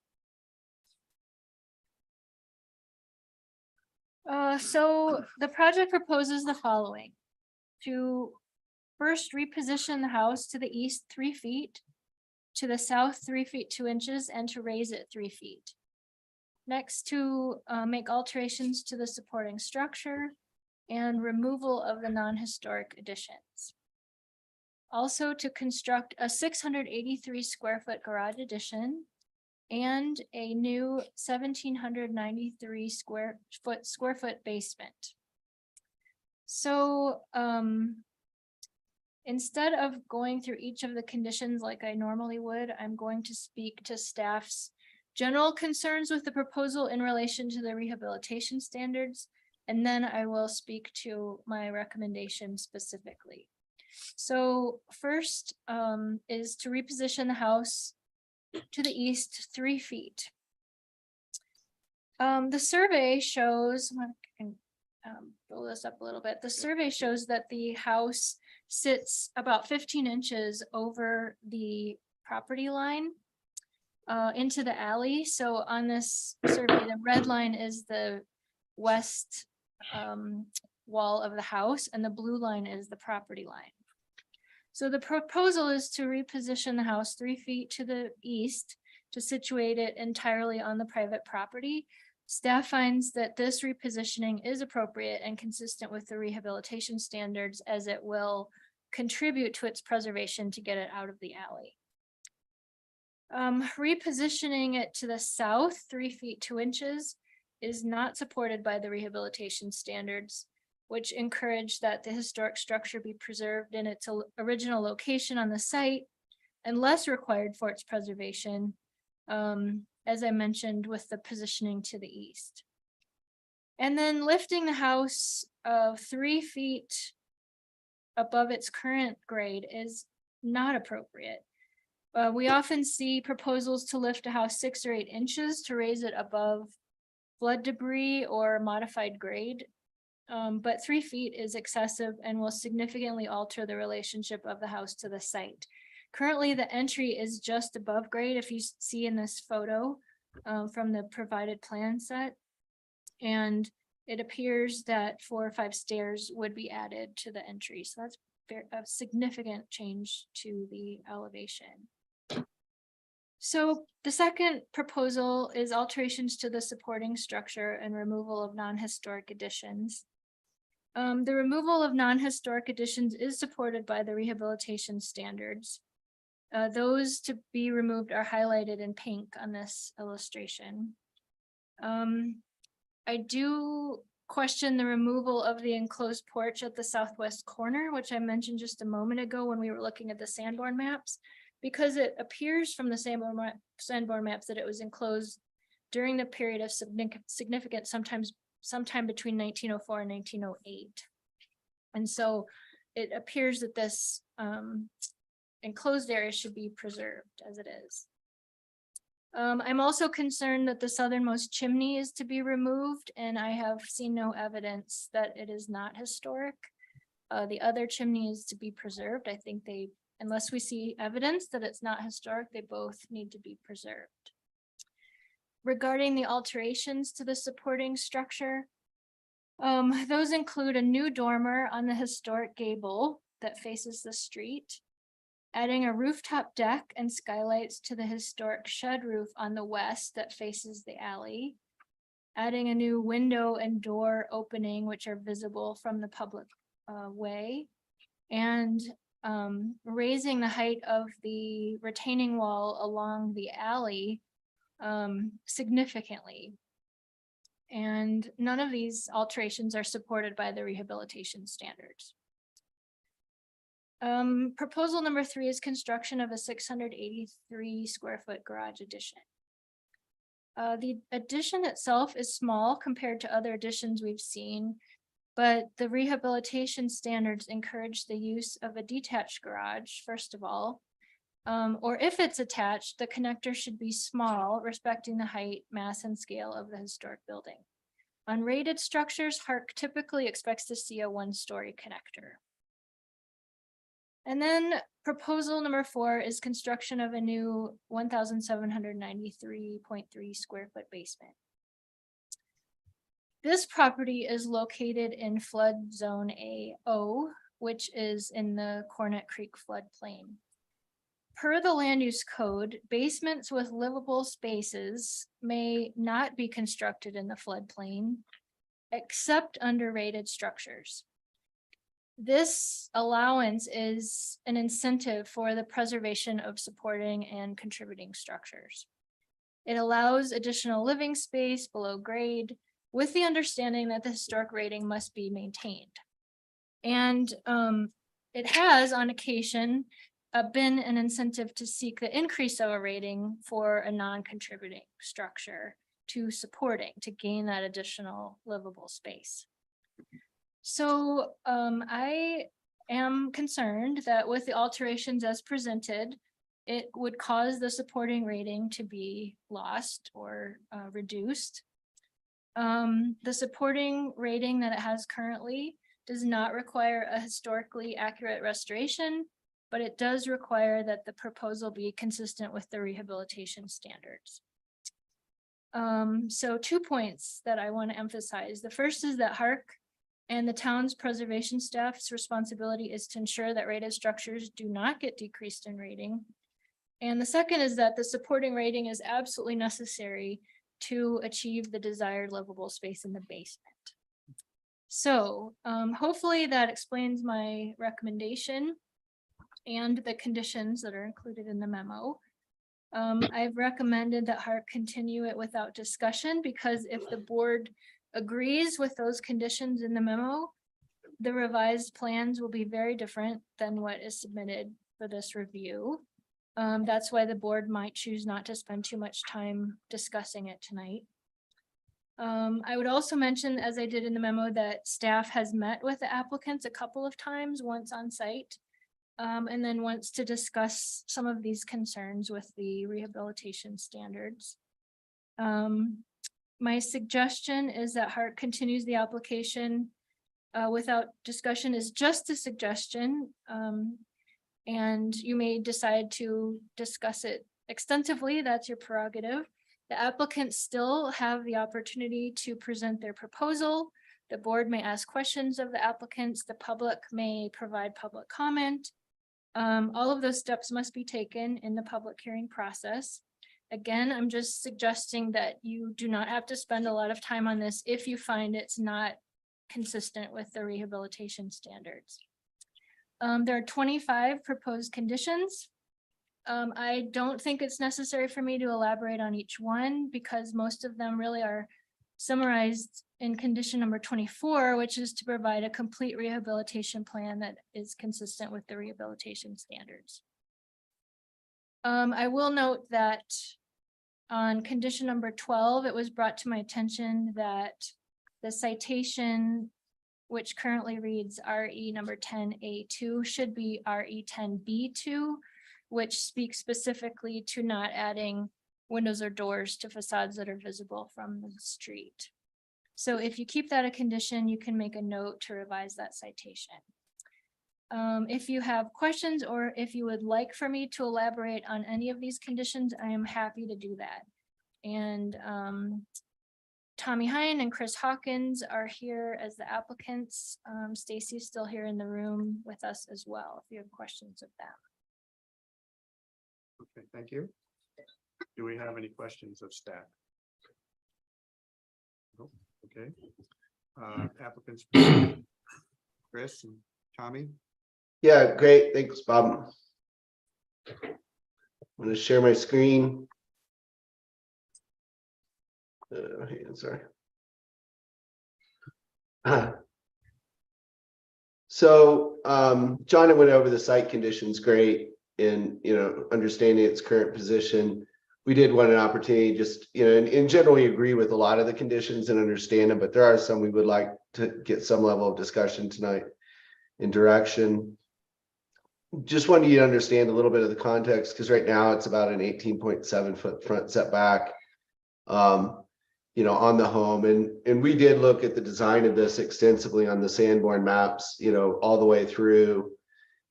So the project proposes the following. To first reposition the house to the east 3 feet, to the south 3 feet 2 inches, and to raise it 3 feet. Next, to make alterations to the supporting structure and removal of the non-historic additions. Also to construct a 683 square foot garage addition and a new 1,793 square foot basement. So instead of going through each of the conditions like I normally would, I'm going to speak to staff's general concerns with the proposal in relation to the rehabilitation standards, and then I will speak to my recommendation specifically. So first is to reposition the house to the east 3 feet. The survey shows, I can blow this up a little bit. The survey shows that the house sits about 15 inches over the property line into the alley. So on this survey, the red line is the west wall of the house and the blue line is the property line. So the proposal is to reposition the house 3 feet to the east to situate it entirely on the private property. Staff finds that this repositioning is appropriate and consistent with the rehabilitation standards, as it will contribute to its preservation to get it out of the alley. Repositioning it to the south, 3 feet 2 inches, is not supported by the rehabilitation standards, which encourage that the historic structure be preserved in its original location on the site, unless required for its preservation, as I mentioned, with the positioning to the east. And then lifting the house of 3 feet above its current grade is not appropriate. We often see proposals to lift a house 6 or 8 inches to raise it above flood debris or modified grade. But 3 feet is excessive and will significantly alter the relationship of the house to the site. Currently, the entry is just above grade, if you see in this photo from the provided plan set. And it appears that 4 or 5 stairs would be added to the entry. So that's a significant change to the elevation. So the second proposal is alterations to the supporting structure and removal of non-historic additions. The removal of non-historic additions is supported by the rehabilitation standards. Those to be removed are highlighted in pink on this illustration. I do question the removal of the enclosed porch at the southwest corner, which I mentioned just a moment ago when we were looking at the Sanborn maps, because it appears from the Sanborn maps that it was enclosed during the period of significant, sometime between 1904 and 1908. And so it appears that this enclosed area should be preserved as it is. I'm also concerned that the southernmost chimney is to be removed, and I have seen no evidence that it is not historic. The other chimney is to be preserved. I think unless we see evidence that it's not historic, they both need to be preserved. Regarding the alterations to the supporting structure, those include a new dormer on the historic gable that faces the street, adding a rooftop deck and skylights to the historic shed roof on the west that faces the alley, adding a new window and door opening which are visible from the public way, and raising the height of the retaining wall along the alley significantly. And none of these alterations are supported by the rehabilitation standards. Proposal number 3 is construction of a 683 square foot garage addition. The addition itself is small compared to other additions we've seen, but the rehabilitation standards encourage the use of a detached garage, first of all, or if it's attached, the connector should be small, respecting the height, mass, and scale of the historic building. On rated structures, HARC typically expects to see a 1-story connector. And then proposal number 4 is construction of a new 1,793.3 square foot basement. This property is located in flood zone AO, which is in the Cornet Creek floodplain. Per the land use code, basements with livable spaces may not be constructed in the floodplain except under rated structures. This allowance is an incentive for the preservation of supporting and contributing structures. It allows additional living space below grade with the understanding that the historic rating must be maintained. And it has on occasion been an incentive to seek the increase of a rating for a non-contributing structure to supporting to gain that additional livable space. So I am concerned that with the alterations as presented, it would cause the supporting rating to be lost or reduced. The supporting rating that it has currently does not require a historically accurate restoration, but it does require that the proposal be consistent with the rehabilitation standards. So 2 points that I want to emphasize. The first is that HARC and the town's preservation staff's responsibility is to ensure that rated structures do not get decreased in rating. And the second is that the supporting rating is absolutely necessary to achieve the desired livable space in the basement. So hopefully that explains my recommendation and the conditions that are included in the memo. I've recommended that HARC continue it without discussion because if the board agrees with those conditions in the memo, the revised plans will be very different than what is submitted for this review. That's why the board might choose not to spend too much time discussing it tonight. I would also mention, as I did in the memo, that staff has met with the applicants a couple of times, once on site, and then wants to discuss some of these concerns with the rehabilitation standards. My suggestion is that HARC continues the application without discussion is just a suggestion. And you may decide to discuss it extensively. That's your prerogative. The applicants still have the opportunity to present their proposal. The board may ask questions of the applicants. The public may provide public comment. All of those steps must be taken in the public hearing process. Again, I'm just suggesting that you do not have to spend a lot of time on this if you find it's not consistent with the rehabilitation standards. There are 25 proposed conditions. I don't think it's necessary for me to elaborate on each one because most of them really are summarized in condition number 24, which is to provide a complete rehabilitation plan that is consistent with the rehabilitation standards. I will note that on condition number 12, it was brought to my attention that the citation, which currently reads RE number 10A2, should be RE 10B2, which speaks specifically to not adding windows or doors to facades that are visible from the street. So if you keep that a condition, you can make a note to revise that citation. If you have questions or if you would like for me to elaborate on any of these conditions, I am happy to do that. And Tommy Hine and Chris Hawkins are here as the applicants. Stacy's still here in the room with us as well, if you have questions of them. Okay, thank you. Do we have any questions of staff? No? Okay. Applicants, Chris and Tommy? Yeah, great. Thanks, Bob. I'm going to share my screen. Sorry. So John went over the site conditions great in understanding its current position. We did want an opportunity just in general we agree with a lot of the conditions and understand them, but there are some we would like to get some level of discussion tonight in direction. Just wanted you to understand a little bit of the context because right now it's about an 18.7 foot front setback on the home, and we did look at the design of this extensively on the Sanborn maps all the way through.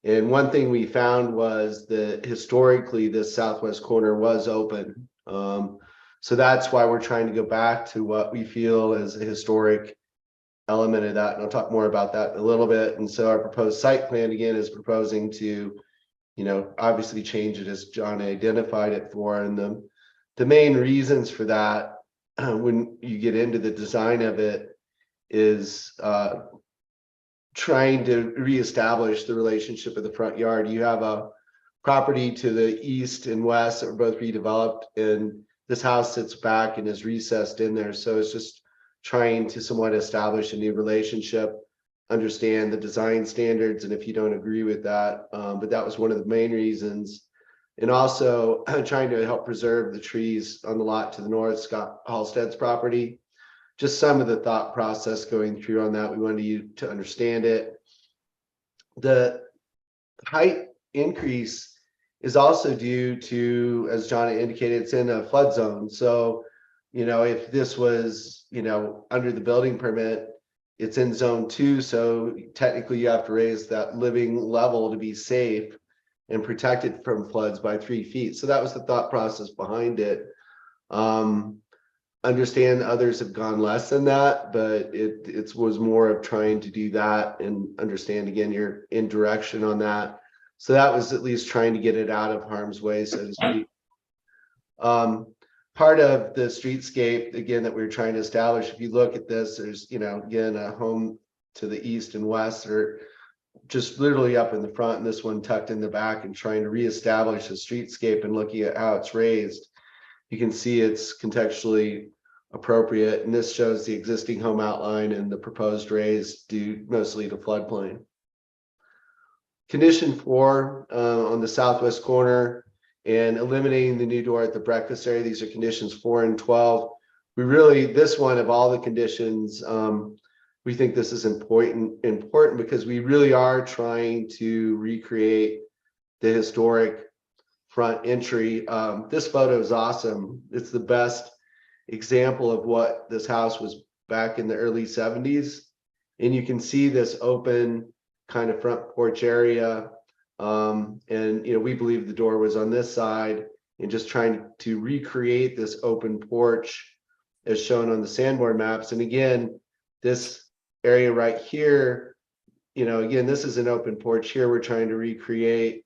And one thing we found was that historically this southwest corner was open. So that's why we're trying to go back to what we feel is a historic element of that. And I'll talk more about that in a little bit. And so our proposed site plan again is proposing to, obviously change it as John identified it for. And the main reasons for that when you get into the design of it is trying to reestablish the relationship of the front yard. You have a property to the east and west that were both redeveloped, and this house sits back and is recessed in there. So it's just trying to somewhat establish a new relationship, understand the design standards, and if you don't agree with that, but that was one of the main reasons. And also trying to help preserve the trees on the lot to the north, Scott Halstead's property. Just some of the thought process going through on that. We wanted you to understand it. The height increase is also due to, as John indicated, it's in a flood zone. So, if this was, under the building permit, it's in zone 2. So technically you have to raise that living level to be safe and protected from floods by 3 feet. So that was the thought process behind it. Understand others have gone less than that, but it was more of trying to do that and understand again, you're in direction on that. So that was at least trying to get it out of harm's way, so to speak. Part of the streetscape, again, that we were trying to establish, if you look at this, there's, you know, again, a home to the east and west are just literally up in the front, and this one tucked in the back, and trying to reestablish a streetscape and looking at how it's raised. You can see it's contextually appropriate, and this shows the existing home outline and the proposed raise due mostly to floodplain. Condition 4 on the southwest corner and eliminating the new door at the breakfast area. These are conditions 4 and 12. We really, this one of all the conditions, we think this is important because we really are trying to recreate the historic front entry. This photo is awesome. It's the best example of what this house was back in the early 70s. And you can see this open kind of front porch area. And, you know, we believe the door was on this side, and just trying to recreate this open porch as shown on the Sanborn maps. And again, this area right here, you know, again, this is an open porch here we're trying to recreate.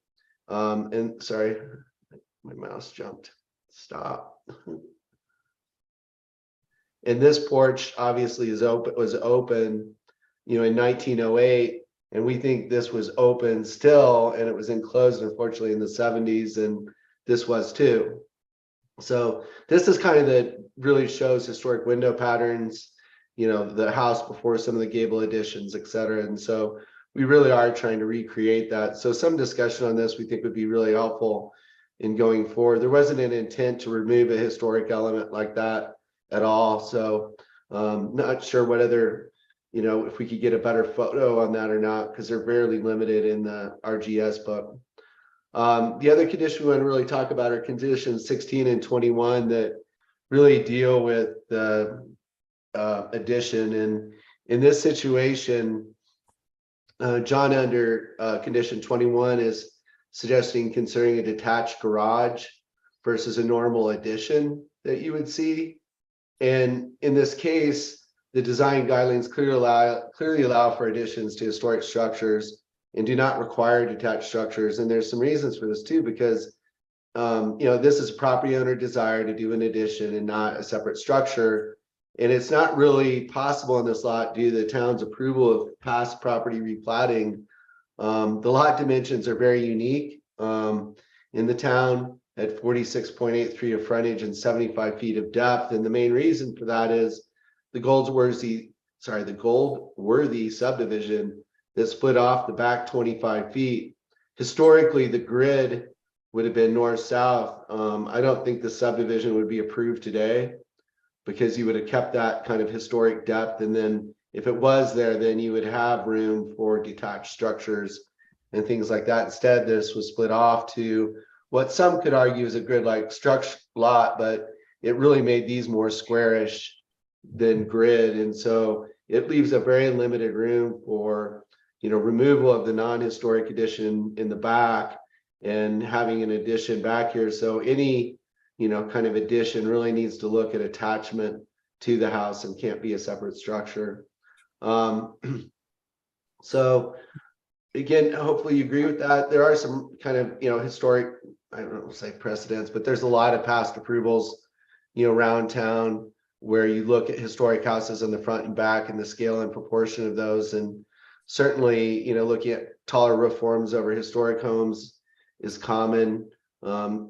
And sorry, my mouse jumped. Stop. And this porch obviously was open, you know, in 1908. And we think this was open still, and it was enclosed, unfortunately, in the 70s, and this was too. So this is kind of that really shows historic window patterns, you know, the house before some of the gable additions, et cetera. And so we really are trying to recreate that. So some discussion on this we think would be really helpful in going forward. There wasn't an intent to remove a historic element like that at all. So not sure what other, you know, if we could get a better photo on that or not, because they're fairly limited in the RGS book. The other condition we want to really talk about are conditions 16 and 21 that really deal with the addition. And in this situation, John, under condition 21, is suggesting considering a detached garage versus a normal addition that you would see. And in this case, the design guidelines clearly allow for additions to historic structures and do not require detached structures. And there's some reasons for this too, because you know, this is a property owner desire to do an addition and not a separate structure. And it's not really possible in this lot due to the town's approval of past property replatting. The lot dimensions are very unique in the town at 46.83 of frontage and 75 feet of depth. And the main reason for that is the Goldworthy subdivision that split off the back 25 feet. Historically, the grid would have been north-south. I don't think the subdivision would be approved today because you would have kept that kind of historic depth. And then if it was there, then you would have room for detached structures and things like that. Instead, this was split off to what some could argue is a grid-like structure lot, but it really made these more squarish than grid. And so it leaves a very limited room for, you know, removal of the non-historic addition in the back and having an addition back here. So any, you know, kind of addition really needs to look at attachment to the house and can't be a separate structure. So again, hopefully you agree with that. There are some kind of, you know, historic, I don't know, say precedents, but there's a lot of past approvals, you know, around town where you look at historic houses on the front and back and the scale and proportion of those. And certainly, you know, looking at taller roof forms over historic homes is common.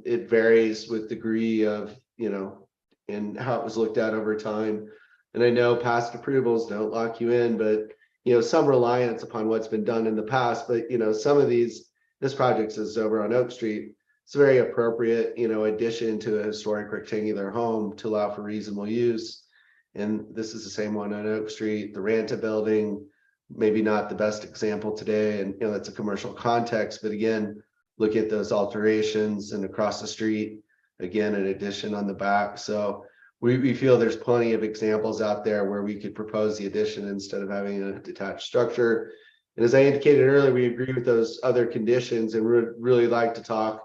It varies with degree of, you know, and how it was looked at over time. And I know past approvals don't lock you in, but, you know, some reliance upon what's been done in the past. But, you know, some of these, this project is over on Oak Street. It's a very appropriate, you know, addition to a historic rectangular home to allow for reasonable use. And this is the same one on Oak Street. The Ranta building, maybe not the best example today, and you know, that's a commercial context, but again, look at those alterations and across the street, again, an addition on the back. So we feel there's plenty of examples out there where we could propose the addition instead of having a detached structure. And as I indicated earlier, we agree with those other conditions and would really like to talk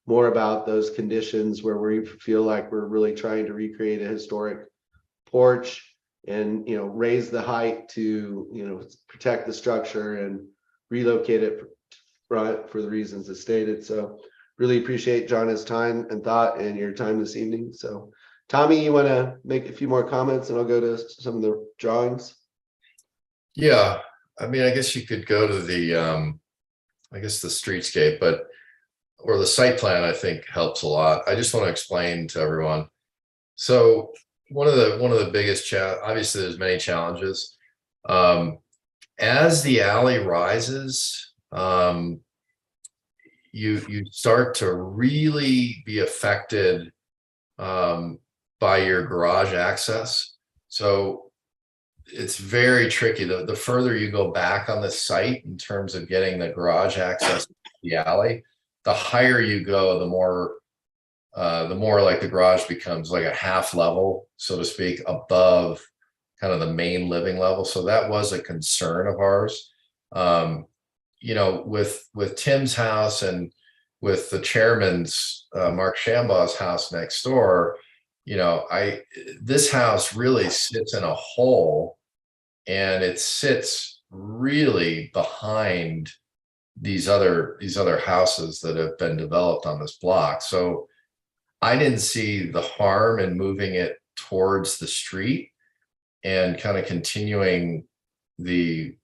more about those conditions where we feel like we're really trying to recreate a historic porch and, you know, raise the height to, you know, protect the structure and relocate it right, for the reasons as stated. So really appreciate John's time and thought and your time this evening. So Tommy, you want to make a few more comments and I'll go to some of the drawings? Yeah, I mean, I guess you could go to the, I guess the streetscape, or the site plan, I think helps a lot. I just want to explain to everyone. So one of the biggest obviously there's many challenges. As the alley rises, you start to really be affected by your garage access. So it's very tricky. The further you go back on the site in terms of getting the garage access to the alley, the higher you go, the more like the garage becomes like a half level, so to speak, above kind of the main living level. So that was a concern of ours. You know, with Tim's house and with the chairman's Mark Shambaugh's house next door, you know, this house really sits in a hole, and it sits really behind these other houses that have been developed on this block. So I didn't see the harm in moving it towards the street and kind of continuing the,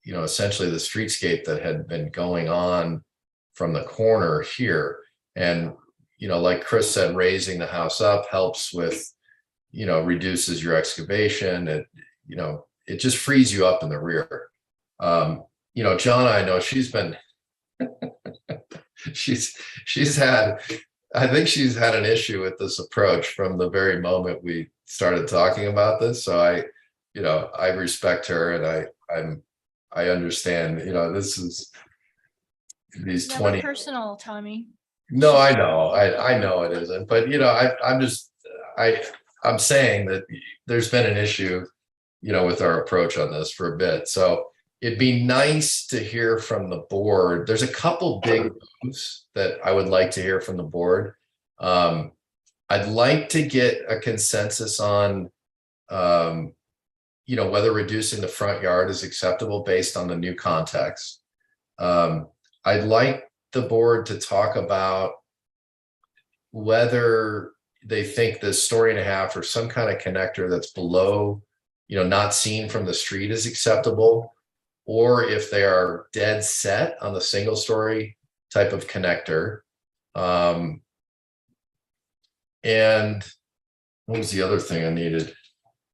you know, essentially the streetscape that had been going on from the corner here. And, you know, like Chris said, raising the house up helps with, you know, reduces your excavation. It, you know, it just frees you up in the rear. You know, John, I know she's been, she's had, I think she's had an issue with this approach from the very moment we started talking about this. So I respect her, and I understand, you know, this is these Never 20. personal, Tommy. No, I know, I know it isn't, but you know, I'm saying that there's been an issue, you know, with our approach on this for a bit. So it'd be nice to hear from the board. There's a couple big moves that I would like to hear from the board. I'd like to get a consensus on, you know, whether reducing the front yard is acceptable based on the new context. I'd like the board to talk about whether they think the 1.5 stories or some kind of connector that's below, you know, not seen from the street is acceptable, or if they are dead set on the 1-story type of connector. And what was the other thing I needed?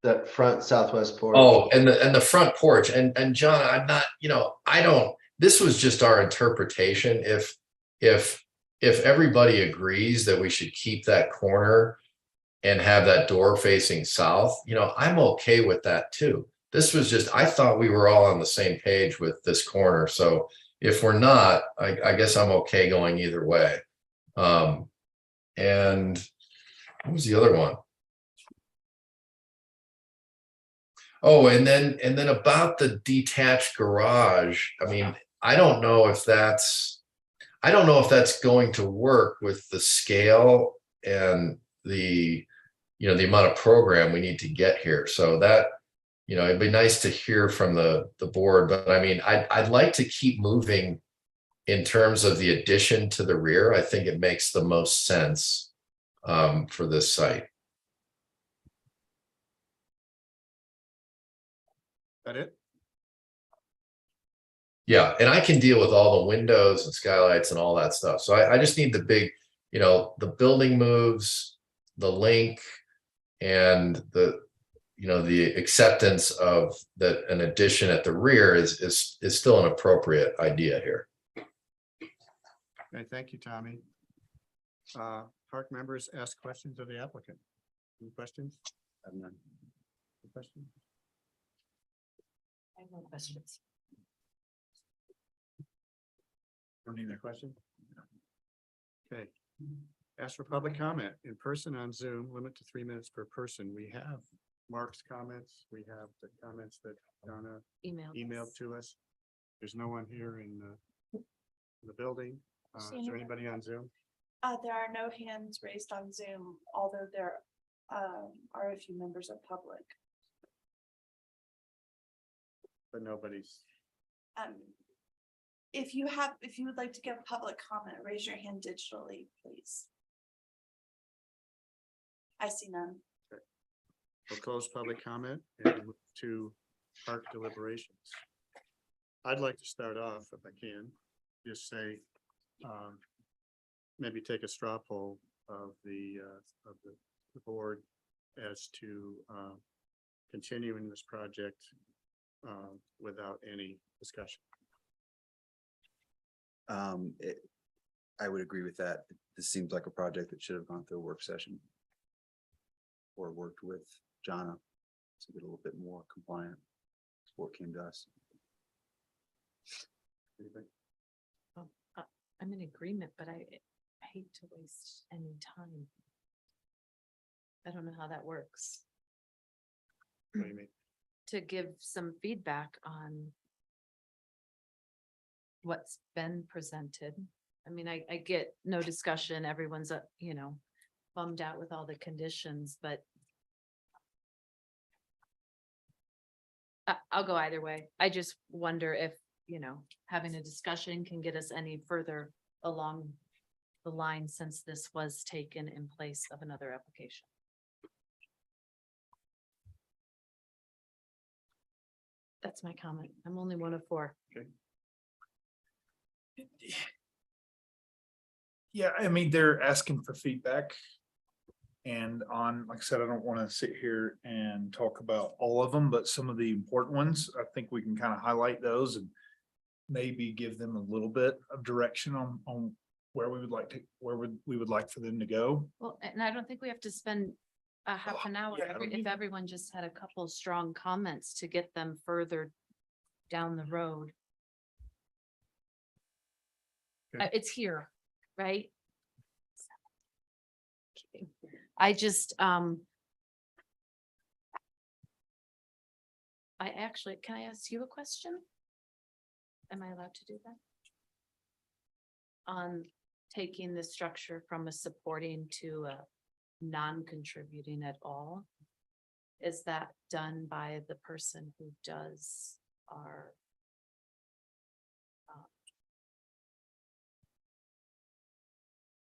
That front southwest porch. Oh, and the front porch. And John, I'm not, you know, this was just our interpretation. If everybody agrees that we should keep that corner and have that door facing south, you know, I'm okay with that too. This was just, I thought we were all on the same page with this corner. So if we're not, I guess I'm okay going either way. And what was the other one? Oh, and then about the detached garage. I mean, I don't know if that's going to work with the scale and the, you know, the amount of program we need to get here. So that, you know, it'd be nice to hear from the board, but I mean, I'd like to keep moving in terms of the addition to the rear. I think it makes the most sense for this site. That it? Yeah, and I can deal with all the windows and skylights and all that stuff. So I just need the big, you know, the building moves, the link, and the, you know, the acceptance of that an addition at the rear is still an appropriate idea here. Okay, thank you, Tommy. Park members ask questions of the applicant. Any questions? I have none. Any questions? I have no questions. Don't need a question? Okay. Ask for public comment in person on Zoom, limit to 3 minutes per person. We have Mark's comments. We have the comments that Donna emailed to us. There's no one here in the building. Is there anybody on Zoom? There are no hands raised on Zoom, although there are a few members of public. But nobody's. if you would like to give public comment, raise your hand digitally, please. I see none. We'll close public comment and move to HARC deliberations. I'd like to start off, if I can, just say, maybe take a straw poll of the board as to continuing this project without any discussion. I would agree with that. This seems like a project that should have gone through a work session. Or worked with Jonna to get a little bit more compliant. Before it came to us. I'm in agreement, but I hate to waste any time. I don't know how that works. What do you mean? To give some feedback on what's been presented. I mean, I get no discussion, everyone's, bummed out with all the conditions, but I'll go either way. I just wonder if, having a discussion can get us any further along the line since this was taken in place of another application. That's my comment. I'm only one of four. Okay. Yeah, I mean, they're asking for feedback. And like I said, I don't want to sit here and talk about all of them, but some of the important ones, I think we can kind of highlight those and maybe give them a little bit of direction on where we would like for them to go. Well, and I don't think we have to spend a half an hour if everyone just had a couple strong comments to get them further down the road. Okay. It's here, right? I just, can I ask you a question? Am I allowed to do that? On taking the structure from a supporting to a non-contributing at all? Is that done by the person who does our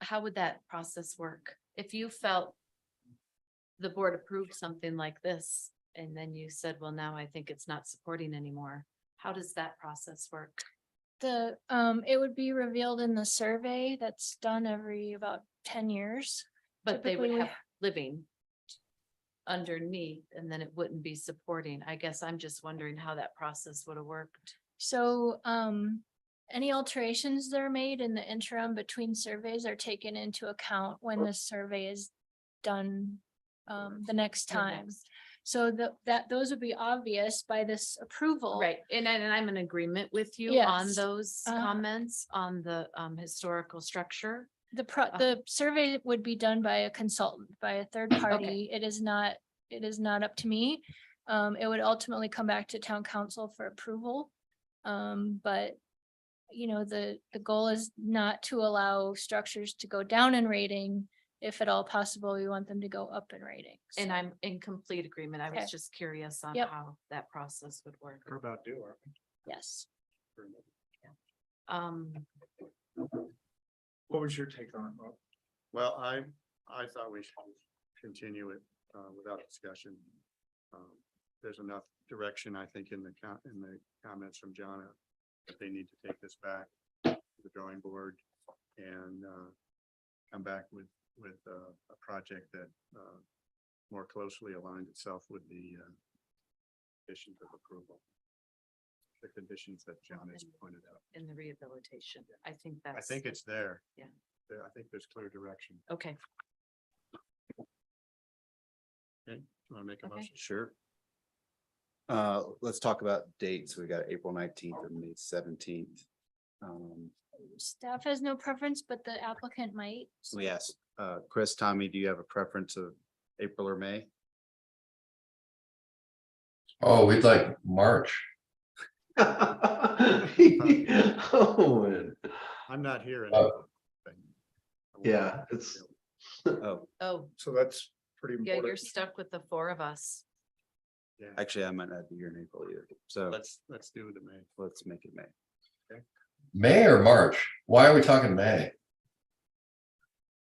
how would that process work? If you felt the board approved something like this, and then you said, well, now I think it's not supporting anymore, how does that process work? It would be revealed in the survey that's done every about 10 years. But they would Typically, have living underneath, and then it wouldn't be supporting. I guess I'm just wondering how that process would have worked. So, any alterations that are made in the interim between surveys are taken into account when the survey is done the next time. So those would be obvious by this approval. Right, and I'm in agreement with you on Yes. those comments on the historical structure. The survey would be done by a consultant, by a third party. It is not up to me. It would ultimately come back to town council for approval. But the goal is not to allow structures to go down in rating. If at all possible, we want them to go up in rating. And So, I'm in complete agreement. I Okay. was just curious on Yep. how that process would work. We're about due, aren't we? yes. What was your take on it, Rob? Well, I thought we should continue it without discussion. There's enough direction, I think, in the comments from Jonna that they need to take this back to the drawing board and come back with a project that more closely aligned itself with the conditions of approval. The conditions that John has pointed out. In the rehabilitation, I think that's. I think it's there. Yeah. I think there's clear direction. Okay, Okay, you want to make a Okay. motion? Sure. Let's talk about dates. We got April 19th and May 17th. Staff has no preference, but the applicant might. We asked, Chris, Tommy, do you have a preference of April or May? Oh, we'd like March. Oh, man. I'm not here. in Oh. April. Yeah, it's, Oh, oh, So that's pretty yeah, you're important. stuck with the four of us. yeah. Actually, I might not be here in April either. So Let's do the May. let's make it May. May or March? Why are we talking May?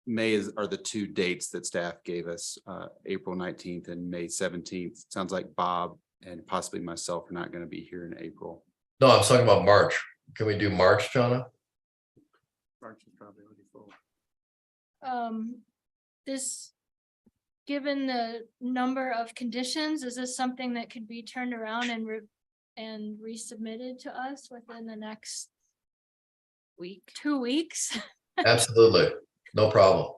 May are the two dates that staff gave us, April 19th and May 17th. Sounds like Bob and possibly myself are not going to be here in April. No, I'm talking about March. Can we do March, Jonna? March is probably already full. This, given the number of conditions, is this something that could be turned around and resubmitted to us within the next Week. 2 weeks? Absolutely, no problem.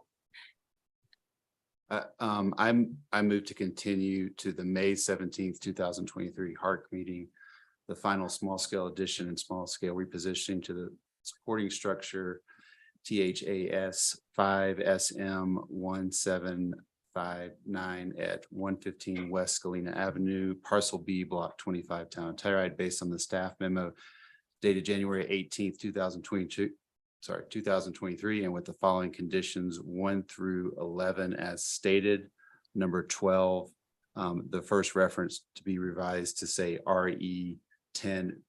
I move to continue to the May 17th, 2023 HARC meeting. The final small scale addition and small scale repositioning to the supporting structure THAS 5SM 1759 at 115 West Galena Avenue, parcel B, block 25, town of Telluride, based on the staff memo dated January 18th, 2023, and with the following conditions 1 through 11 as stated. Number 12, the first reference to be revised to say RE 10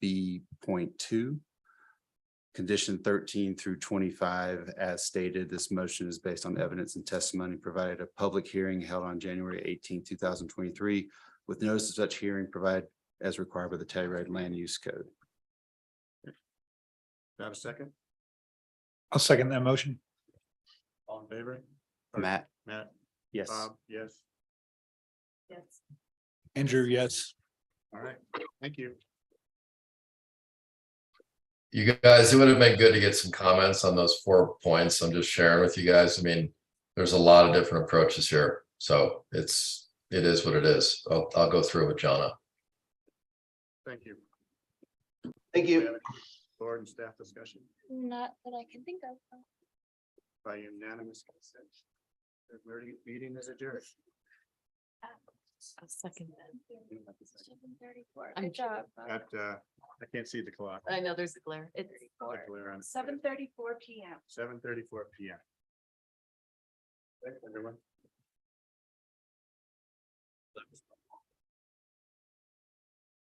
B.2. Condition 13 through 25 as stated. This motion is based on evidence and testimony provided at a public hearing held on January 18, 2023, with notice of such hearing provided as required by the Telluride Land Use Code. Do I have a second? I'll second that motion. All in favor? Matt? Matt, Yes. Bob, yes. Yes. Andrew, yes. All right, thank you. You guys, it would have been good to get some comments on those 4 points I'm just sharing with you guys. I mean, there's a lot of different approaches here, so it is what it is. I'll go through with Jonna. Thank you. Thank you. Board and staff discussion Not that I can think of. by unanimous consent. The meeting is adjourned. I'll second that. 7:34. I'm Good job. At, I can't see the clock. I know there's a glare. It's 7:34 PM. 7:34 PM. Thanks, everyone.